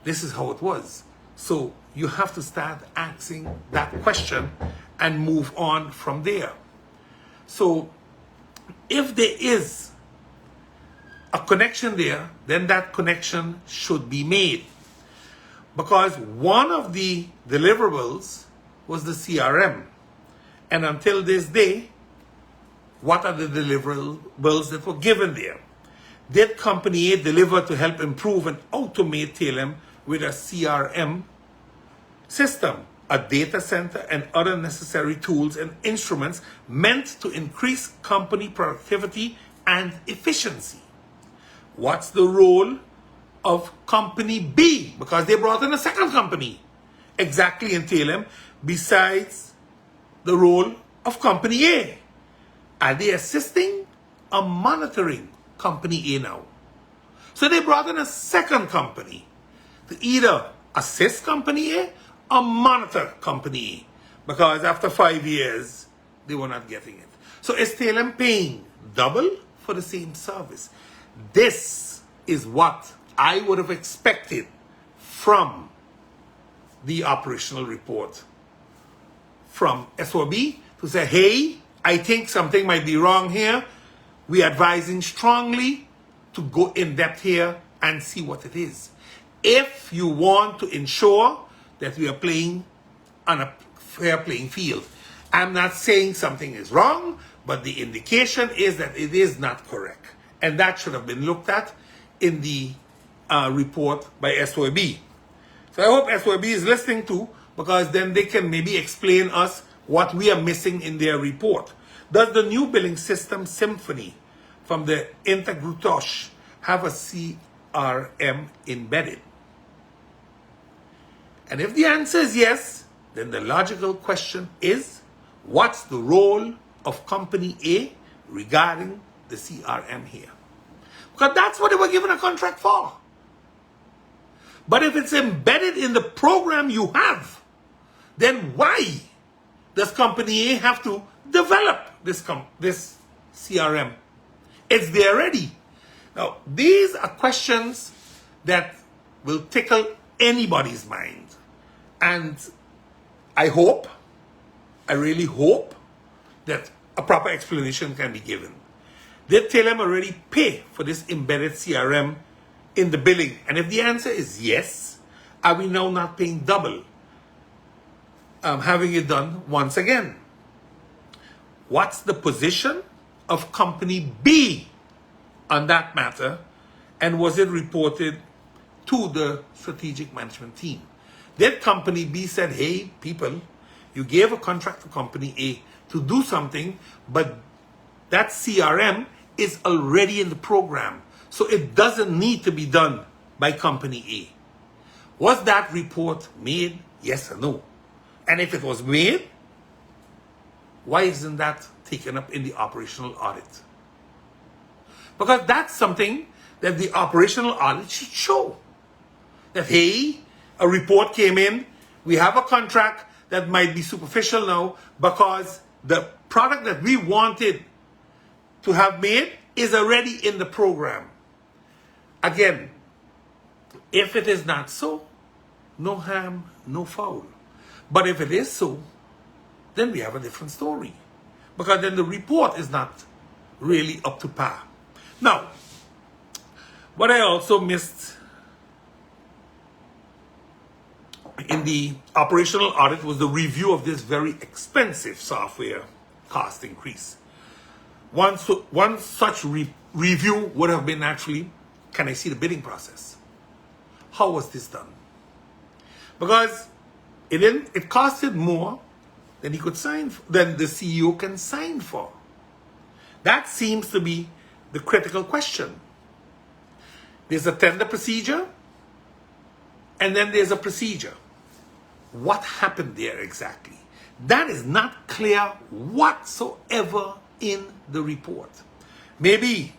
this is how it was. So you have to start asking that question and move on from there. So if there is a connection there, then that connection should be made. Because one of the deliverables was the CRM. And until this day, what are the deliverables that were given there? Did Company A deliver to help improve and automate Telem with a CRM system, a data center, and other necessary tools and instruments meant to increase company productivity and efficiency? What's the role of Company B? Because they brought in a second company exactly in Telem, besides the role of Company A? Are they assisting or monitoring Company A now? So they brought in a second company to either assist Company A or monitor Company A, because after 5 years, they were not getting it. So is Telem paying double for the same service? This is what I would have expected from the operational report from SOAB to say, hey, I think something might be wrong here. We are advising strongly to go in depth here and see what it is. If you want to ensure that we are playing on a fair playing field. I'm not saying something is wrong, but the indication is that it is not correct. And that should have been looked at in the report by SOAB. So I hope SOAB is listening too, because then they can maybe explain us what we are missing in their report. Does the new billing system Symphony from the Intergrutosh have a CRM embedded? And if the answer is yes, then the logical question is, what's the role of Company A regarding the CRM here? Because that's what they were given a contract for. But if it's embedded in the program you have, then why does Company A have to develop this CRM? It's there already. Now, these are questions that will tickle anybody's mind. And I really hope that a proper explanation can be given. Did Telem already pay for this embedded CRM in the billing? And if the answer is yes, are we now not paying double? Having it done once again. What's the position of Company B on that matter? And was it reported to the strategic management team? Did Company B said, hey, people, you gave a contract to Company A to do something, but that CRM is already in the program, so it doesn't need to be done by Company A. Was that report made? Yes or no? And if it was made, why isn't that taken up in the operational audit? Because that's something that the operational audit should show. That, hey, a report came in, we have a contract that might be superficial now because the product that we wanted to have made is already in the program. Again, if it is not so, no harm, no foul. But if it is so, then we have a different story. Because then the report is not really up to par. Now, what I also missed in the operational audit was the review of this very expensive software cost increase. One such review would have been actually, can I see the bidding process? How was this done? Because it costed more than he could sign, than the CEO can sign for. That seems to be the critical question. There's a tender procedure, and then there's a procedure. What happened there exactly? That is not clear whatsoever in the report. Maybe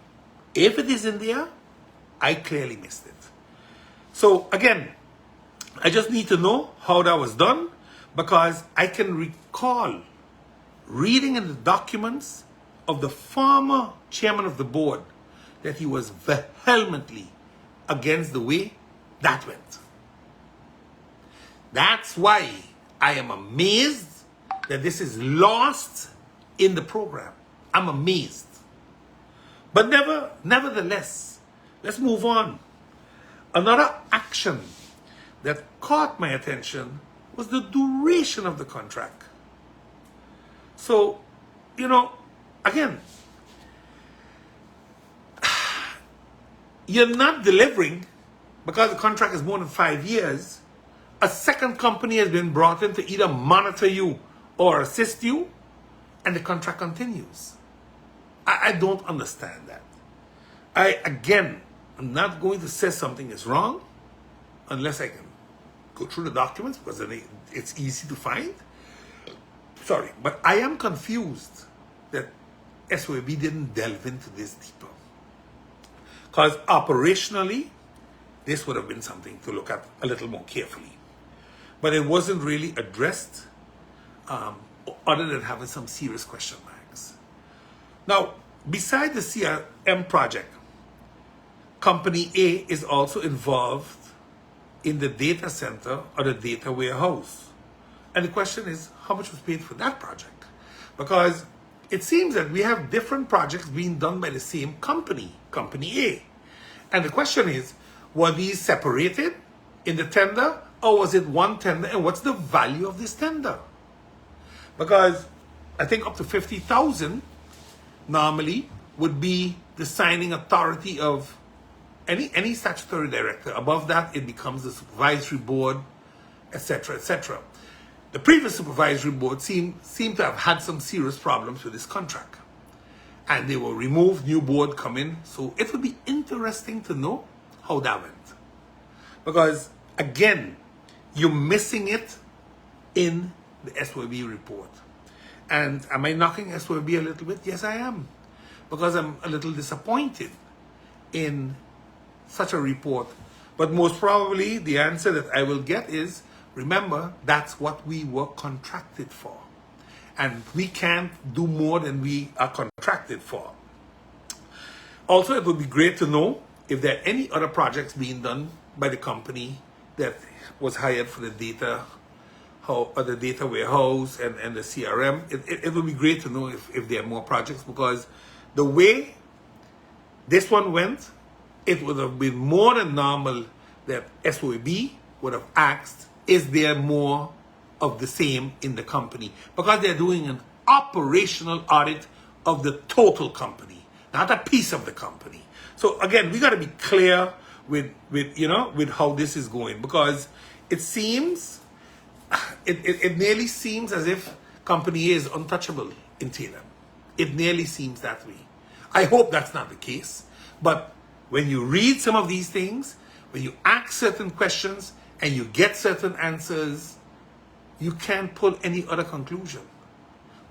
if it is in there, I clearly missed it. So again, I just need to know how that was done, because I can recall reading in the documents of the former chairman of the board that he was vehemently against the way that went. That's why I am amazed that this is lost in the program. I'm amazed. But nevertheless, let's move on. Another action that caught my attention was the duration of the contract. So, again, you're not delivering because the contract is more than 5 years. A second company has been brought in to either monitor you or assist you, and the contract continues. I don't understand that. I'm not going to say something is wrong unless I can go through the documents, because then it's easy to find. Sorry, but I am confused that SOAB didn't delve into this deeper. Because operationally, this would have been something to look at a little more carefully. But it wasn't really addressed other than having some serious question marks. Now, beside the CRM project, Company A is also involved in the data center or the data warehouse. And the question is, how much was paid for that project? Because it seems that we have different projects being done by the same company, Company A. And the question is, were these separated in the tender, or was it one tender, and what's the value of this tender? Because I think up to 50,000 normally would be the signing authority of any statutory director. Above that, it becomes the supervisory board, etc., etc. The previous supervisory board seemed to have had some serious problems with this contract. And they were removed, new board come in. So it would be interesting to know how that went. Because, again, you're missing it in the SOAB report. And am I knocking SOAB a little bit? Yes, I am. Because I'm a little disappointed in such a report. But most probably the answer that I will get is, remember, that's what we were contracted for. And we can't do more than we are contracted for. Also, it would be great to know if there are any other projects being done by the company that was hired for the data, the data warehouse and the CRM. It would be great to know if there are more projects, because the way this one went, it would have been more than normal that SOAB would have asked, is there more of the same in the company? Because they're doing an operational audit of the total company, not a piece of the company. So again, we got to be clear with how this is going, because it seems, it nearly seems as if Company A is untouchable in Telem. It nearly seems that way. I hope that's not the case, but when you read some of these things, when you ask certain questions and you get certain answers, you can't pull any other conclusion.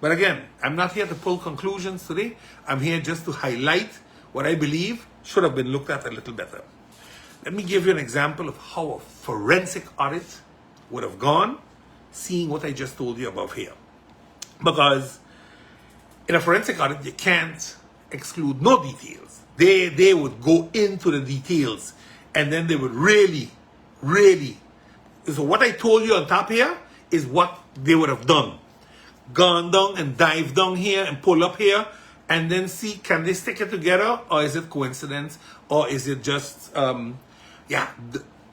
But again, I'm not here to pull conclusions today. I'm here just to highlight what I believe should have been looked at a little better. Let me give you an example of how a forensic audit would have gone, seeing what I just told you above here. Because in a forensic audit, you can't exclude no details. They would go into the details, and then they would really, so what I told you on top here is what they would have done. Gone down and dived down here and pull up here, and then see, can they stick it together, or is it coincidence, or is it just,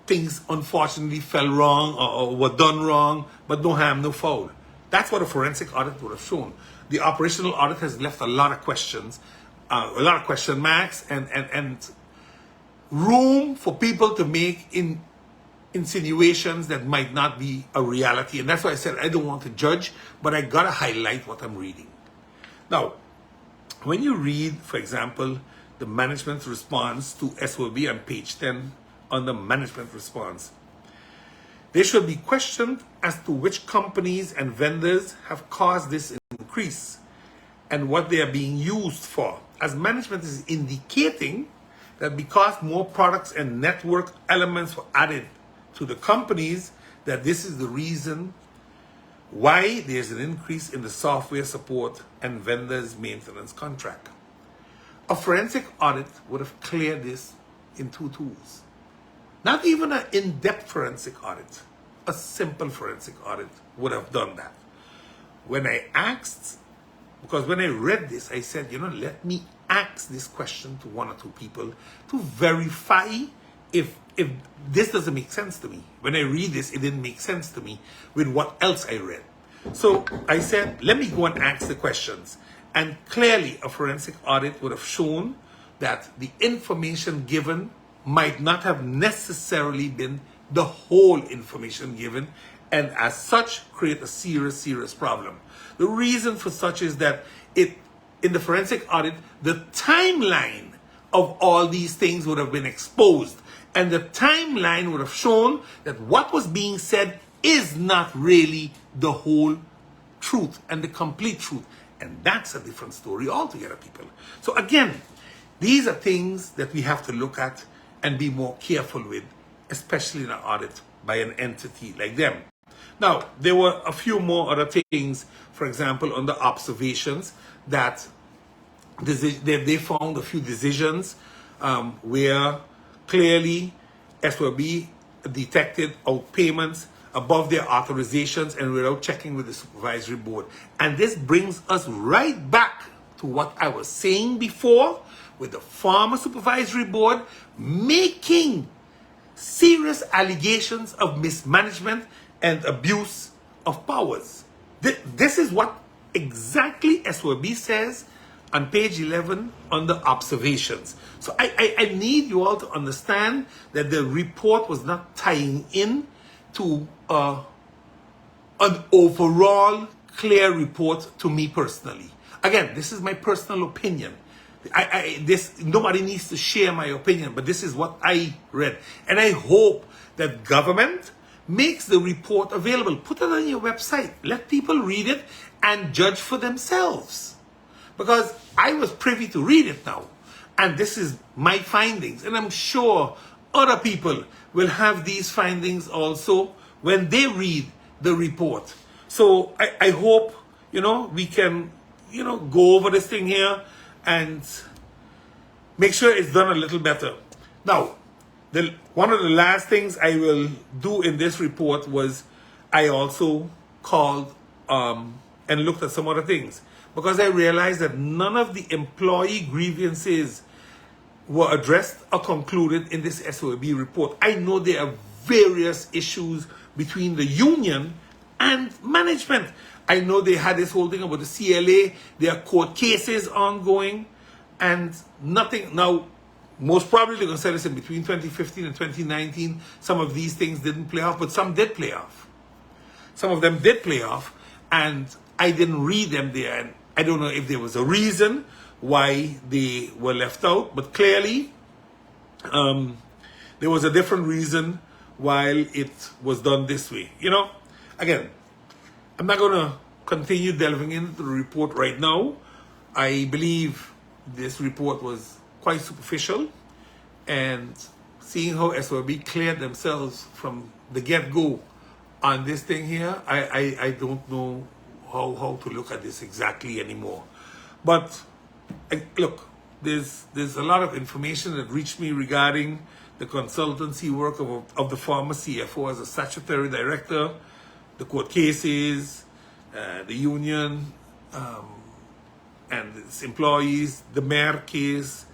things unfortunately fell wrong or were done wrong, but no harm, no foul. That's what a forensic audit would have shown. The operational audit has left a lot of questions, a lot of question marks, and room for people to make insinuations that might not be a reality. And that's why I said I don't want to judge, but I gotta highlight what I'm reading. Now, when you read, for example, the management's response to SOAB on page 10 on the management response, they should be questioned as to which companies and vendors have caused this increase and what they are being used for, as management is indicating that because more products and network elements were added to the companies, that this is the reason why there's an increase in the software support and vendors maintenance contract. A forensic audit would have cleared this in 2 tools. Not even an in-depth forensic audit. A simple forensic audit would have done that. When I asked, because when I read this, I said, let me ask this question to 1 or 2 people to verify if this doesn't make sense to me. When I read this, it didn't make sense to me with what else I read. So I said, let me go and ask the questions. And clearly, a forensic audit would have shown that the information given might not have necessarily been the whole information given, and as such create a serious problem. The reason for such is that in the forensic audit, the timeline of all these things would have been exposed, and the timeline would have shown that what was being said is not really the whole truth and the complete truth. And that's a different story altogether, people. So again, these are things that we have to look at and be more careful with, especially in an audit by an entity like them. Now, there were a few more other things, for example, on the observations that they found a few decisions where clearly SOAB detected outpayments above their authorizations and without checking with the supervisory board. And this brings us right back to what I was saying before with the former supervisory board making serious allegations of mismanagement and abuse of powers. This is what exactly SOAB says on page 11 on the observations. So I need you all to understand that the report was not tying in to an overall clear report to me personally. Again, this is my personal opinion. Nobody needs to share my opinion, but this is what I read. And I hope that government makes the report available. Put it on your website. Let people read it and judge for themselves. Because I was privy to read it now. And this is my findings. And I'm sure other people will have these findings also when they read the report. So I hope, we can, go over this thing here and make sure it's done a little better. Now, one of the last things I will do in this report was I also called and looked at some other things, because I realized that none of the employee grievances were addressed or concluded in this SOAB report. I know there are various issues between the union and management. I know they had this whole thing about the CLA. There are court cases ongoing and nothing. Now, most probably they're going to say, listen, between 2015 and 2019, some of these things didn't play off, but some did play off. Some of them did play off, and I didn't read them there. And I don't know if there was a reason why they were left out, but clearly there was a different reason why it was done this way. Again, I'm not going to continue delving into the report right now. I believe this report was quite superficial, and seeing how SOAB cleared themselves from the get-go on this thing here, I don't know how to look at this exactly anymore. But look, there's a lot of information that reached me regarding the consultancy work of the former CFO as a statutory director, the court cases, the union and its employees, the mayor case,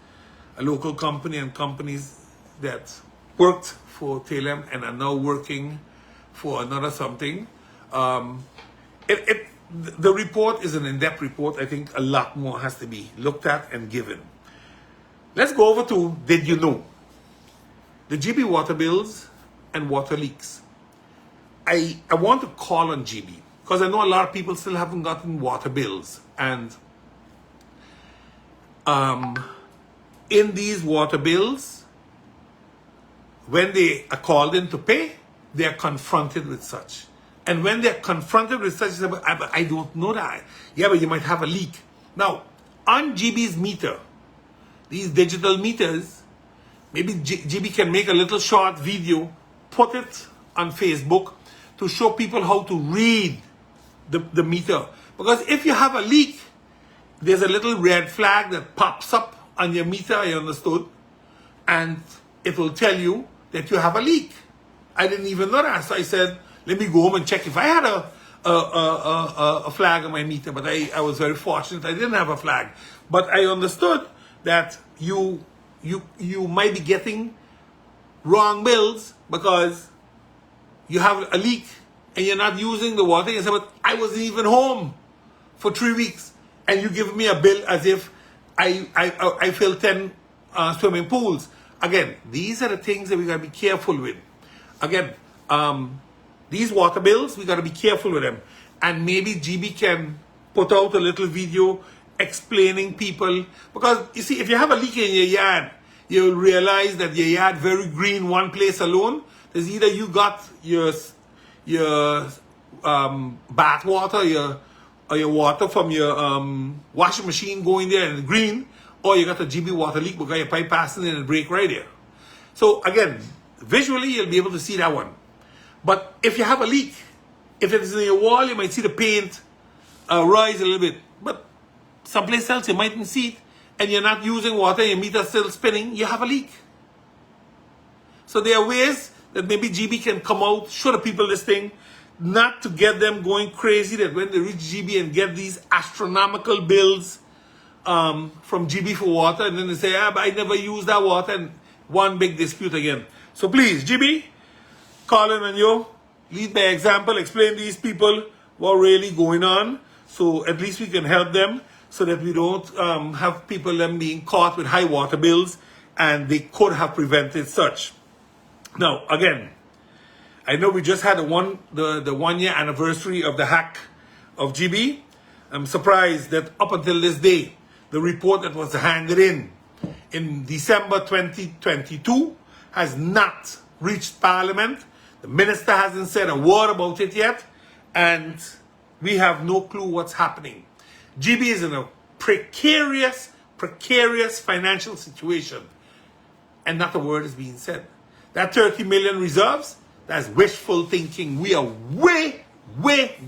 a local company and companies that worked for Telem and are now working for another something. The report is an in-depth report. I think a lot more has to be looked at and given. Let's go over to Did You Know? The GEBE water bills and water leaks. I want to call on GEBE because I know a lot of people still haven't gotten water bills. And in these water bills, when they are called in to pay, they are confronted with such. And when they're confronted with such, I don't know that. Yeah, but you might have a leak. Now, on GEBE's meter, these digital meters, maybe GEBE can make a little short video, put it on Facebook to show people how to read the meter. Because if you have a leak, there's a little red flag that pops up on your meter, I understood, and it will tell you that you have a leak. I didn't even know that, so I said, let me go home and check if I had a flag on my meter, but I was very fortunate I didn't have a flag. But I understood that you might be getting wrong bills because you have a leak and you're not using the water. You say, but I wasn't even home for 3 weeks, and you give me a bill as if I filled 10 swimming pools. Again, these are the things that we got to be careful with. Again, these water bills, we got to be careful with them. And maybe GEBE can put out a little video explaining people. Because, you see, if you have a leak in your yard, you'll realize that your yard very green one place alone. There's either you got your bath water, your or your water from your washing machine going there and green, or you got a GEBE water leak because your pipe passing in and break right there. So again, visually you'll be able to see that one. But if you have a leak, if it is in your wall, you might see the paint rise a little bit. But someplace else you mightn't see it, and you're not using water, your meter's still spinning, you have a leak. So there are ways that maybe GEBE can come out, show the people this thing, not to get them going crazy that when they reach GEBE and get these astronomical bills from GEBE for water, and then they say, but I never use that water, and one big dispute again. So please, GEBE, calling on you, lead by example, explain to these people what really going on, so at least we can help them, so that we don't have people them being caught with high water bills, and they could have prevented such. Now, again, I know we just had the 1 year anniversary of the hack of GEBE. I'm surprised that up until this day, the report that was handed in December 2022 has not reached Parliament. The minister hasn't said a word about it yet, and we have no clue what's happening. GEBE is in a precarious financial situation, and not a word is being said. That 30 million reserves, that's wishful thinking. We are way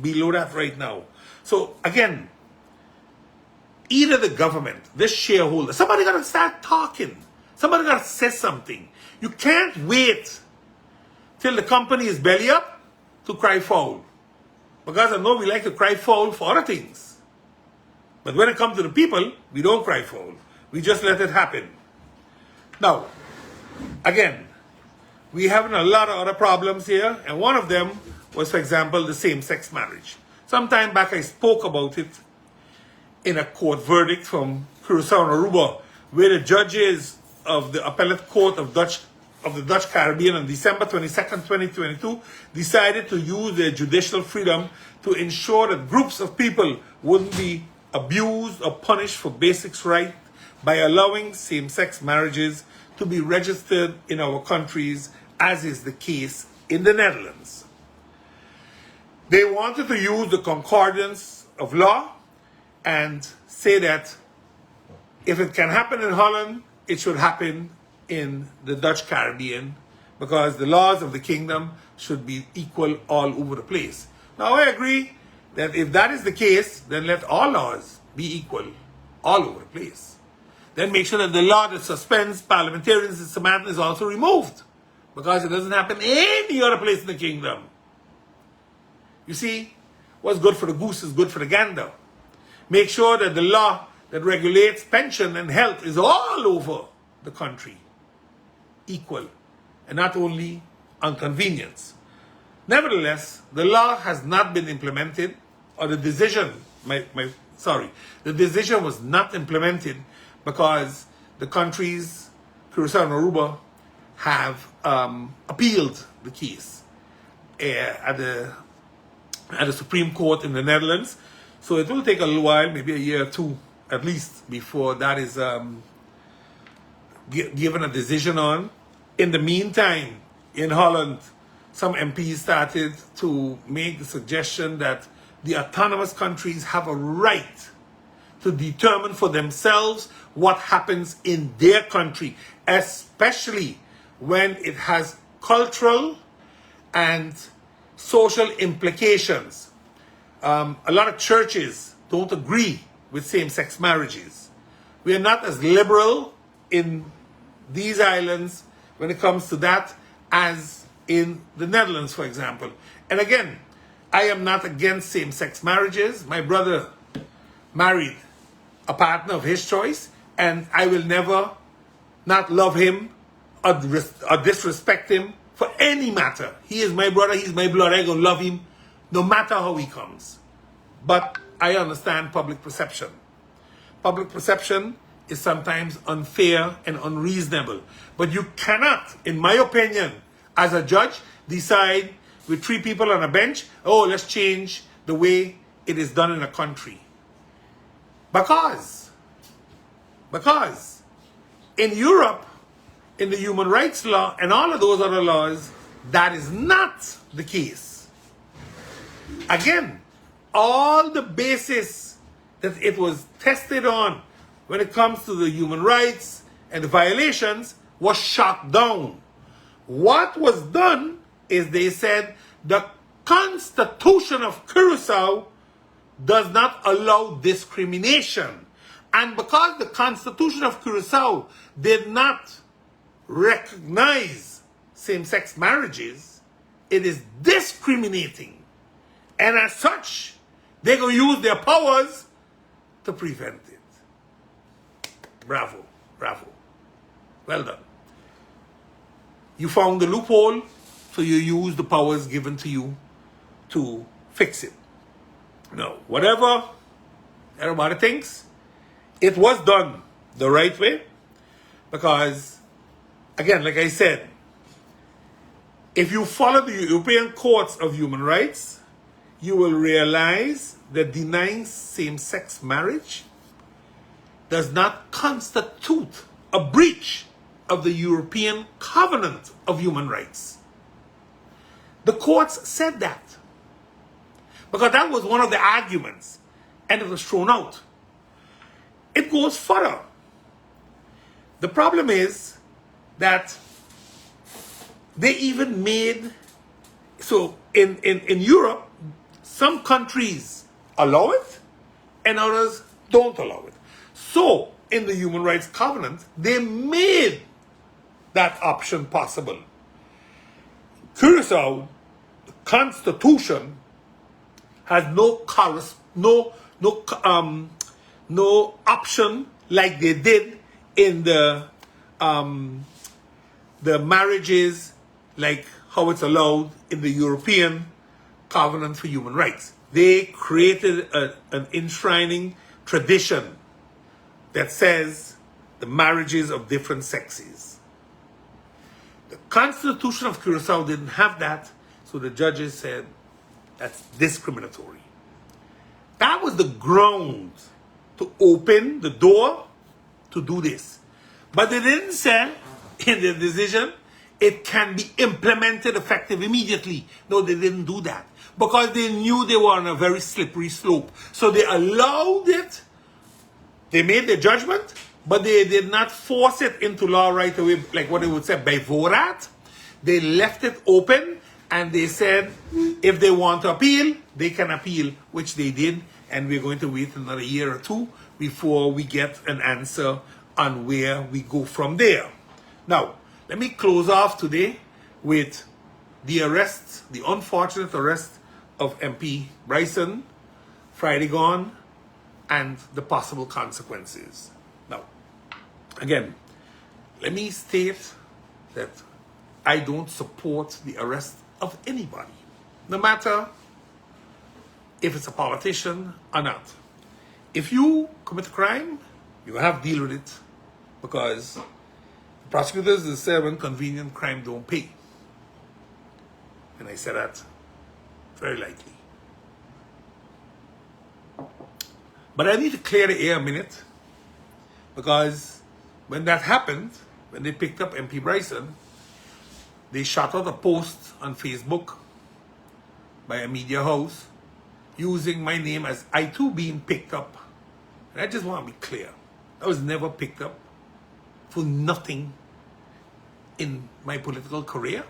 below that right now. So again, either the government, the shareholder, somebody got to start talking. Somebody got to say something. You can't wait till the company is belly up to cry foul. Because I know we like to cry foul for other things. But when it comes to the people, we don't cry foul. We just let it happen. Now, again, we having a lot of other problems here, and one of them was, for example, the same-sex marriage. Some time back I spoke about it in a court verdict from Curaçao and Aruba, where the judges of the appellate court of the Dutch Caribbean on December 22nd, 2022 decided to use their judicial freedom to ensure that groups of people wouldn't be abused or punished for basic rights by allowing same-sex marriages to be registered in our countries, as is the case in the Netherlands. They wanted to use the concordance of law and say that if it can happen in Holland, it should happen in the Dutch Caribbean, because the laws of the kingdom should be equal all over the place. Now I agree that if that is the case, then let all laws be equal all over the place. Then make sure that the law that suspends parliamentarians in St. Maarten is also removed, because it doesn't happen any other place in the kingdom. You see, what's good for the goose is good for the gander. Make sure that the law that regulates pension and health is all over the country equal, and not only on convenience. Nevertheless, the law has not been implemented, or the decision, the decision was not implemented because the countries, Curaçao and Aruba, have appealed the case at the Supreme Court in the Netherlands. So it will take a little while, maybe a year or two at least, before that is given a decision on. In the meantime, in Holland, some MPs started to make the suggestion that the autonomous countries have a right to determine for themselves what happens in their country, especially when it has cultural and social implications. A lot of churches don't agree with same-sex marriages. We are not as liberal in these islands when it comes to that as in the Netherlands, for example. And again, I am not against same-sex marriages. My brother married a partner of his choice, and I will never not love him or disrespect him for any matter. He is my brother, he's my blood, I'm going to love him no matter how he comes. But I understand public perception. Public perception is sometimes unfair and unreasonable. But you cannot, in my opinion, as a judge, decide with 3 people on a bench, oh, let's change the way it is done in a country. Because in Europe, in the human rights law and all of those other laws, that is not the case. Again, all the basis that it was tested on when it comes to the human rights and the violations was shot down. What was done is they said the Constitution of Curacao does not allow discrimination. And because the Constitution of Curacao did not recognize same-sex marriages, it is discriminating. And as such, they're going to use their powers to prevent it. Bravo, bravo. Well done. You found the loophole, so you use the powers given to you to fix it. Now, whatever everybody thinks, it was done the right way because, again, like I said, if you follow the European Courts of Human Rights, you will realize that denying same-sex marriage does not constitute a breach of the European Covenant of Human Rights. The courts said that because that was one of the arguments and it was thrown out. It goes further. The problem is that they even made, so in Europe, some countries allow it and others don't allow it. So in the Human Rights Covenant, they made that option possible. Curacao, the Constitution, has no option like they did in the marriages, like how it's allowed in the European Covenant for Human Rights. They created an enshrining tradition that says the marriages of different sexes. The Constitution of Curacao didn't have that, so the judges said that's discriminatory. That was the ground to open the door to do this. But they didn't say in the decision it can be implemented effective immediately. No, they didn't do that because they knew they were on a very slippery slope. So they allowed it. They made the judgment, but they did not force it into law right away, like what they would say by vorat. They left it open and they said if they want to appeal, they can appeal, which they did. And we're going to wait another year or two before we get an answer on where we go from there. Now, let me close off today with the arrest, the unfortunate arrest of MP Brison, Friday gone, and the possible consequences. Now, again, let me state that I don't support the arrest of anybody, no matter if it's a politician or not. If you commit a crime, you have to deal with it because prosecutors say when convenient, crime don't pay. And I say that very lightly. But I need to clear the air a minute because when that happened, when they picked up MP Brison, they shot out a post on Facebook by a media house using my name as I too being picked up. And I just want to be clear. I was never picked up for nothing in my political career,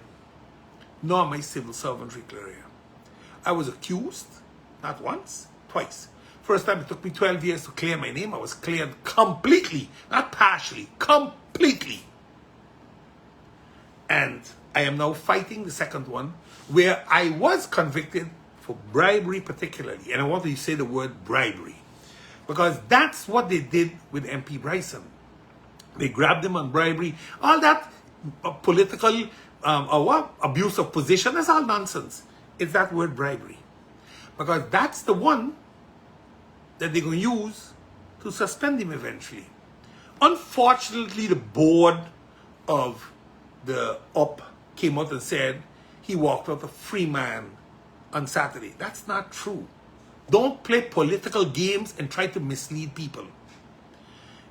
nor my civil servantry career. I was accused, not once, twice. First time it took me 12 years to clear my name. I was cleared completely, not partially, completely. And I am now fighting the second one, where I was convicted for bribery particularly. And I want to say the word bribery, because that's what they did with MP Brison. They grabbed him on bribery. All that political abuse of position, that's all nonsense. It's that word bribery. Because that's the one that they're going to use to suspend him eventually. Unfortunately, the board of the UP came out and said he walked out a free man on Saturday. That's not true. Don't play political games and try to mislead people.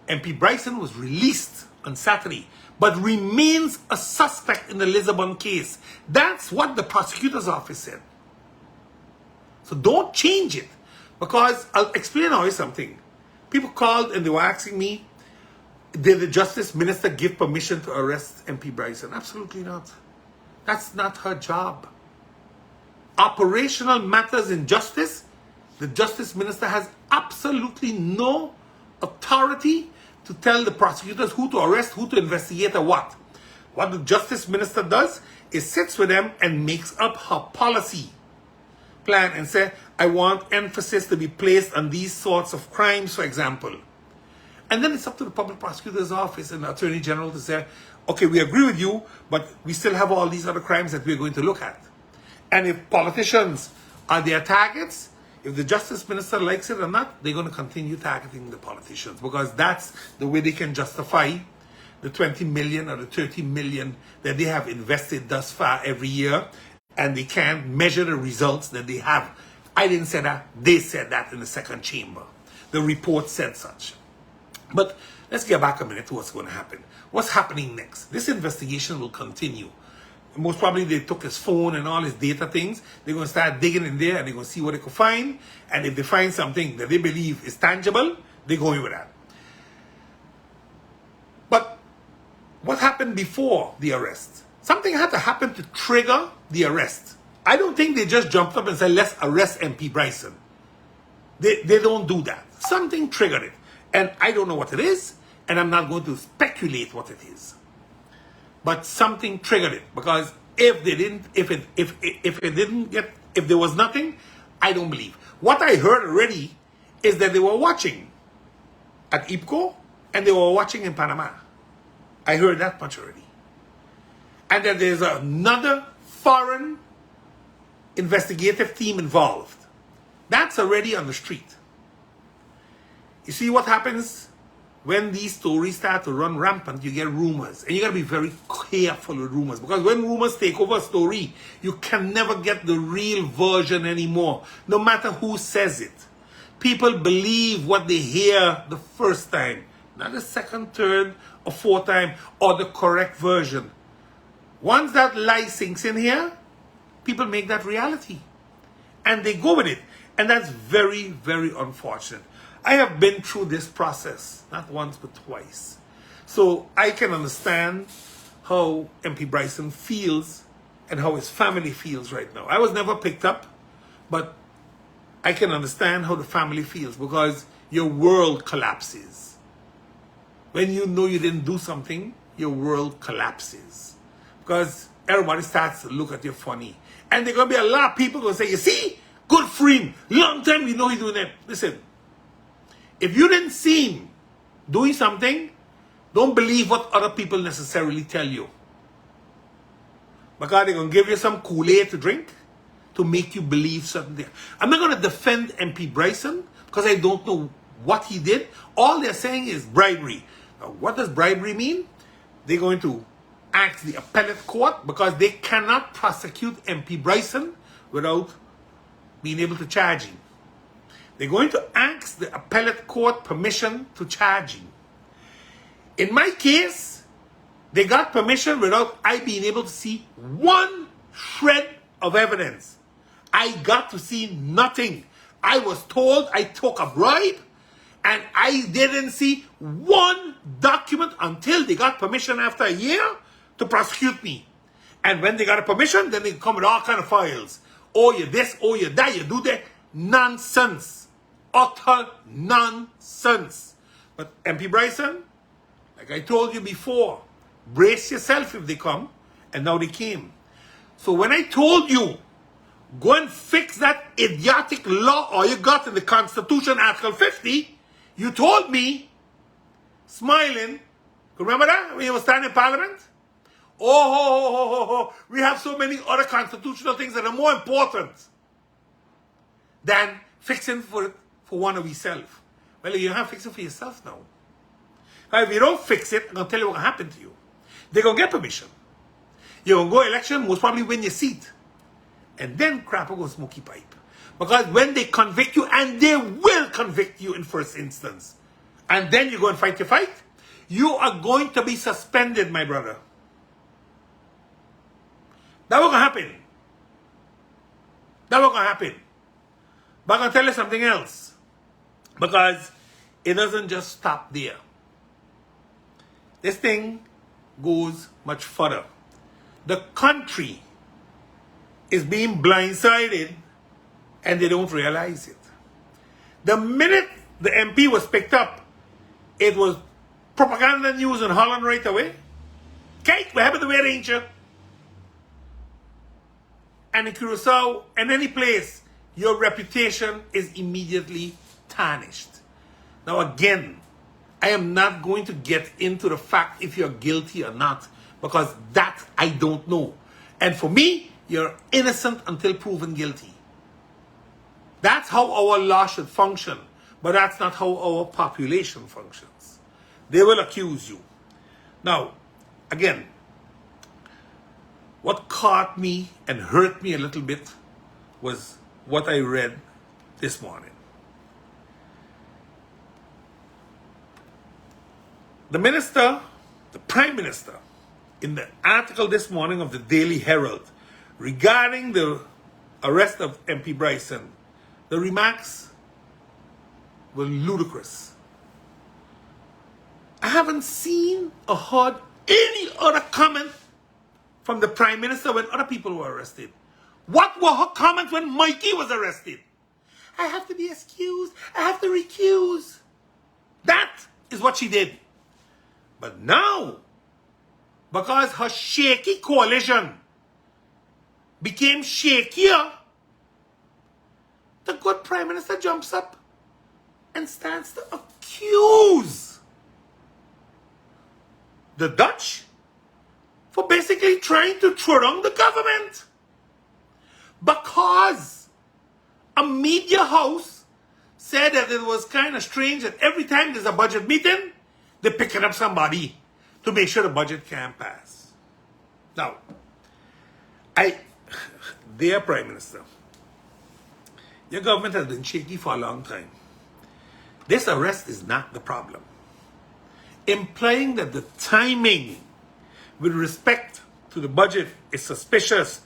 MP Brison was released on Saturday, but remains a suspect in the Lisbon case. That's what the prosecutor's office said. So don't change it. Because I'll explain always something. People called and they were asking me, did the Justice Minister give permission to arrest MP Brison? Absolutely not. That's not her job. Operational matters in justice, the Justice Minister has absolutely no authority to tell the prosecutors who to arrest, who to investigate, or what. What the Justice Minister does is sits with them and makes up her policy plan and say, I want emphasis to be placed on these sorts of crimes, for example. And then it's up to the public prosecutor's office and the Attorney General to say, okay, we agree with you, but we still have all these other crimes that we're going to look at. And if politicians are their targets, if the Justice Minister likes it or not, they're going to continue targeting the politicians, because that's the way they can justify the 20 million or the 30 million that they have invested thus far every year, and they can't measure the results that they have. I didn't say that. They said that in the second chamber. The report said such. But let's get back a minute to what's going to happen. What's happening next? This investigation will continue. Most probably they took his phone and all his data things. They're going to start digging in there and they're going to see what they could find. And if they find something that they believe is tangible, they're going with that. But what happened before the arrest? Something had to happen to trigger the arrest. I don't think they just jumped up and said, let's arrest MP Brison. They don't do that. Something triggered it. And I don't know what it is, and I'm not going to speculate what it is. But something triggered it, because if there was nothing, I don't believe. What I heard already is that they were watching at IPCO and they were watching in Panama. I heard that much already. And that there's another foreign investigative team involved. That's already on the street. You see what happens when these stories start to run rampant? You get rumors, and you got to be very careful with rumors, because when rumors take over a story, you can never get the real version anymore, no matter who says it. People believe what they hear the first time, not the second, third, or fourth time, or the correct version. Once that lie sinks in here, people make that reality, and they go with it, and that's very, very unfortunate. I have been through this process, not once but twice. So I can understand how MP Brison feels and how his family feels right now. I was never picked up, but I can understand how the family feels, because your world collapses. When you know you didn't do something, your world collapses. Because everybody starts to look at you funny. And there are going to be a lot of people going to say, you see, good for him. Long time we know he's doing that. Listen. If you didn't see him doing something, don't believe what other people necessarily tell you. Because they're going to give you some Kool-Aid to drink to make you believe certain things. I'm not going to defend MP Brison because I don't know what he did. All they're saying is bribery. Now, what does bribery mean? They're going to ask the appellate court, because they cannot prosecute MP Brison without being able to charge him. They're going to ask the appellate court permission to charge him. In my case, they got permission without I being able to see one shred of evidence. I got to see nothing. I was told I took a bribe, and I didn't see one document until they got permission after a year to prosecute me. And when they got a permission, then they come with all kind of files. Oh, you this, oh, you that, you do that. Nonsense. Utter nonsense. But MP Brison, like I told you before, brace yourself if they come, and now they came. So when I told you, go and fix that idiotic law or you got in the Constitution, Article 50, you told me, smiling, remember that when you were standing in Parliament? Oh, we have so many other constitutional things that are more important than fixing for one of yourself. Well, you have to fix it for yourself now. If you don't fix it, I'm going to tell you what will happen to you. They're going to get permission. You're going to go election, most probably win your seat. And then crap will go smoky pipe. Because when they convict you, and they will convict you in first instance, and then you go and fight your fight, you are going to be suspended, my brother. That won't happen. That won't happen. But I'm going to tell you something else. Because it doesn't just stop there. This thing goes much further. The country is being blindsided and they don't realize it. The minute the MP was picked up, it was propaganda news in Holland right away. Kate, what happened to where ain't you? And in Curacao and any place, your reputation is immediately tarnished. Now again, I am not going to get into the fact if you're guilty or not, because that I don't know. And for me, you're innocent until proven guilty. That's how our law should function, but that's not how our population functions. They will accuse you. Now, again, what caught me and hurt me a little bit was what I read this morning. The minister, the Prime Minister, in the article this morning of the Daily Herald regarding the arrest of MP Brison, the remarks were ludicrous. I haven't seen or heard any other comment from the Prime Minister when other people were arrested. What were her comments when Mikey was arrested? I have to be excused. I have to recuse. That is what she did. But now, because her shaky coalition became shakier, the good Prime Minister jumps up and starts to accuse the Dutch for basically trying to throw down the government. Because a media house said that it was kind of strange that every time there's a budget meeting, they're picking up somebody to make sure the budget can't pass. Now, dear Prime Minister, your government has been shaky for a long time. This arrest is not the problem. Implying that the timing with respect to the budget is suspicious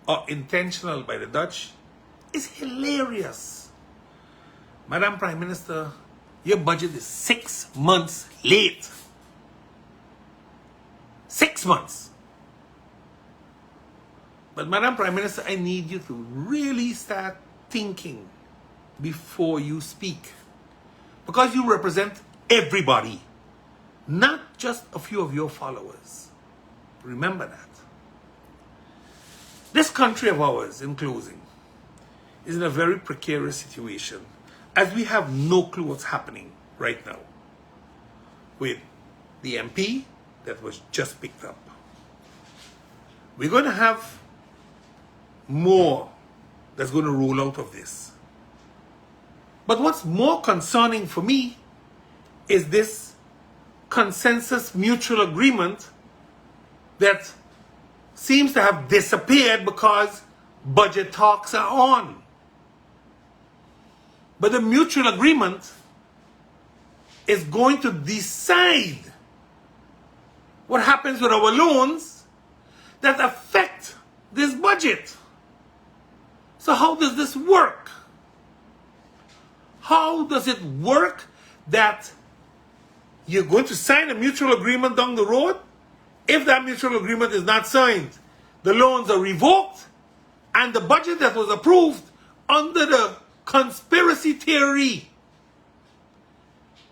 or intentional by the Dutch is hilarious. Madam Prime Minister, your budget is 6 months late. 6 months. But Madam Prime Minister, I need you to really start thinking before you speak. Because you represent everybody, not just a few of your followers. Remember that. This country of ours, in closing, is in a very precarious situation, as we have no clue what's happening right now with the MP that was just picked up. We're going to have more that's going to roll out of this. But what's more concerning for me is this consensus mutual agreement that seems to have disappeared because budget talks are on. But the mutual agreement is going to decide what happens with our loans that affect this budget. So how does this work? How does it work that you're going to sign a mutual agreement down the road? If that mutual agreement is not signed, the loans are revoked, and the budget that was approved under the conspiracy theory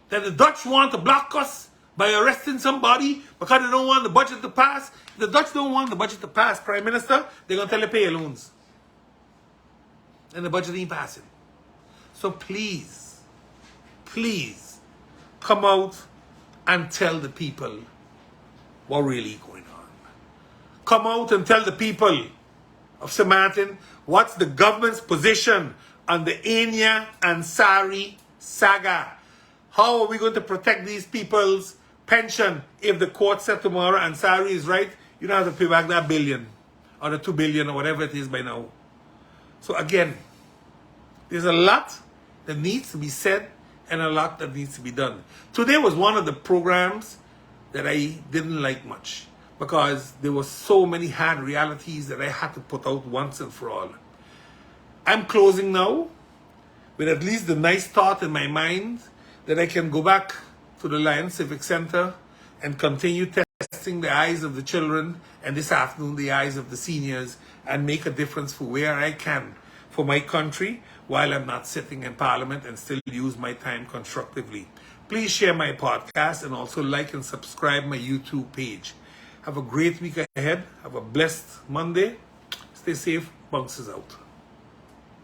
that the Dutch want to block us by arresting somebody because they don't want the budget to pass. If the Dutch don't want the budget to pass, Prime Minister, they're going to tell you pay your loans. And the budget ain't passing. So please, please come out and tell the people what really going on. Come out and tell the people of St. Maarten what's the government's position on the Ennia and Ansari saga. How are we going to protect these people's pension if the court said tomorrow Ansari is right? You don't have to pay back that billion or the 2 billion or whatever it is by now. So again, there's a lot that needs to be said and a lot that needs to be done. Today was one of the programs that I didn't like much because there were so many hard realities that I had to put out once and for all. I'm closing now, with at least the nice thought in my mind that I can go back to the Lions Civic Center and continue testing the eyes of the children and this afternoon the eyes of the seniors and make a difference for where I can for my country while I'm not sitting in Parliament and still use my time constructively. Please share my podcast and also like and subscribe my YouTube page. Have a great week ahead. Have a blessed Monday. Stay safe. Bounces out.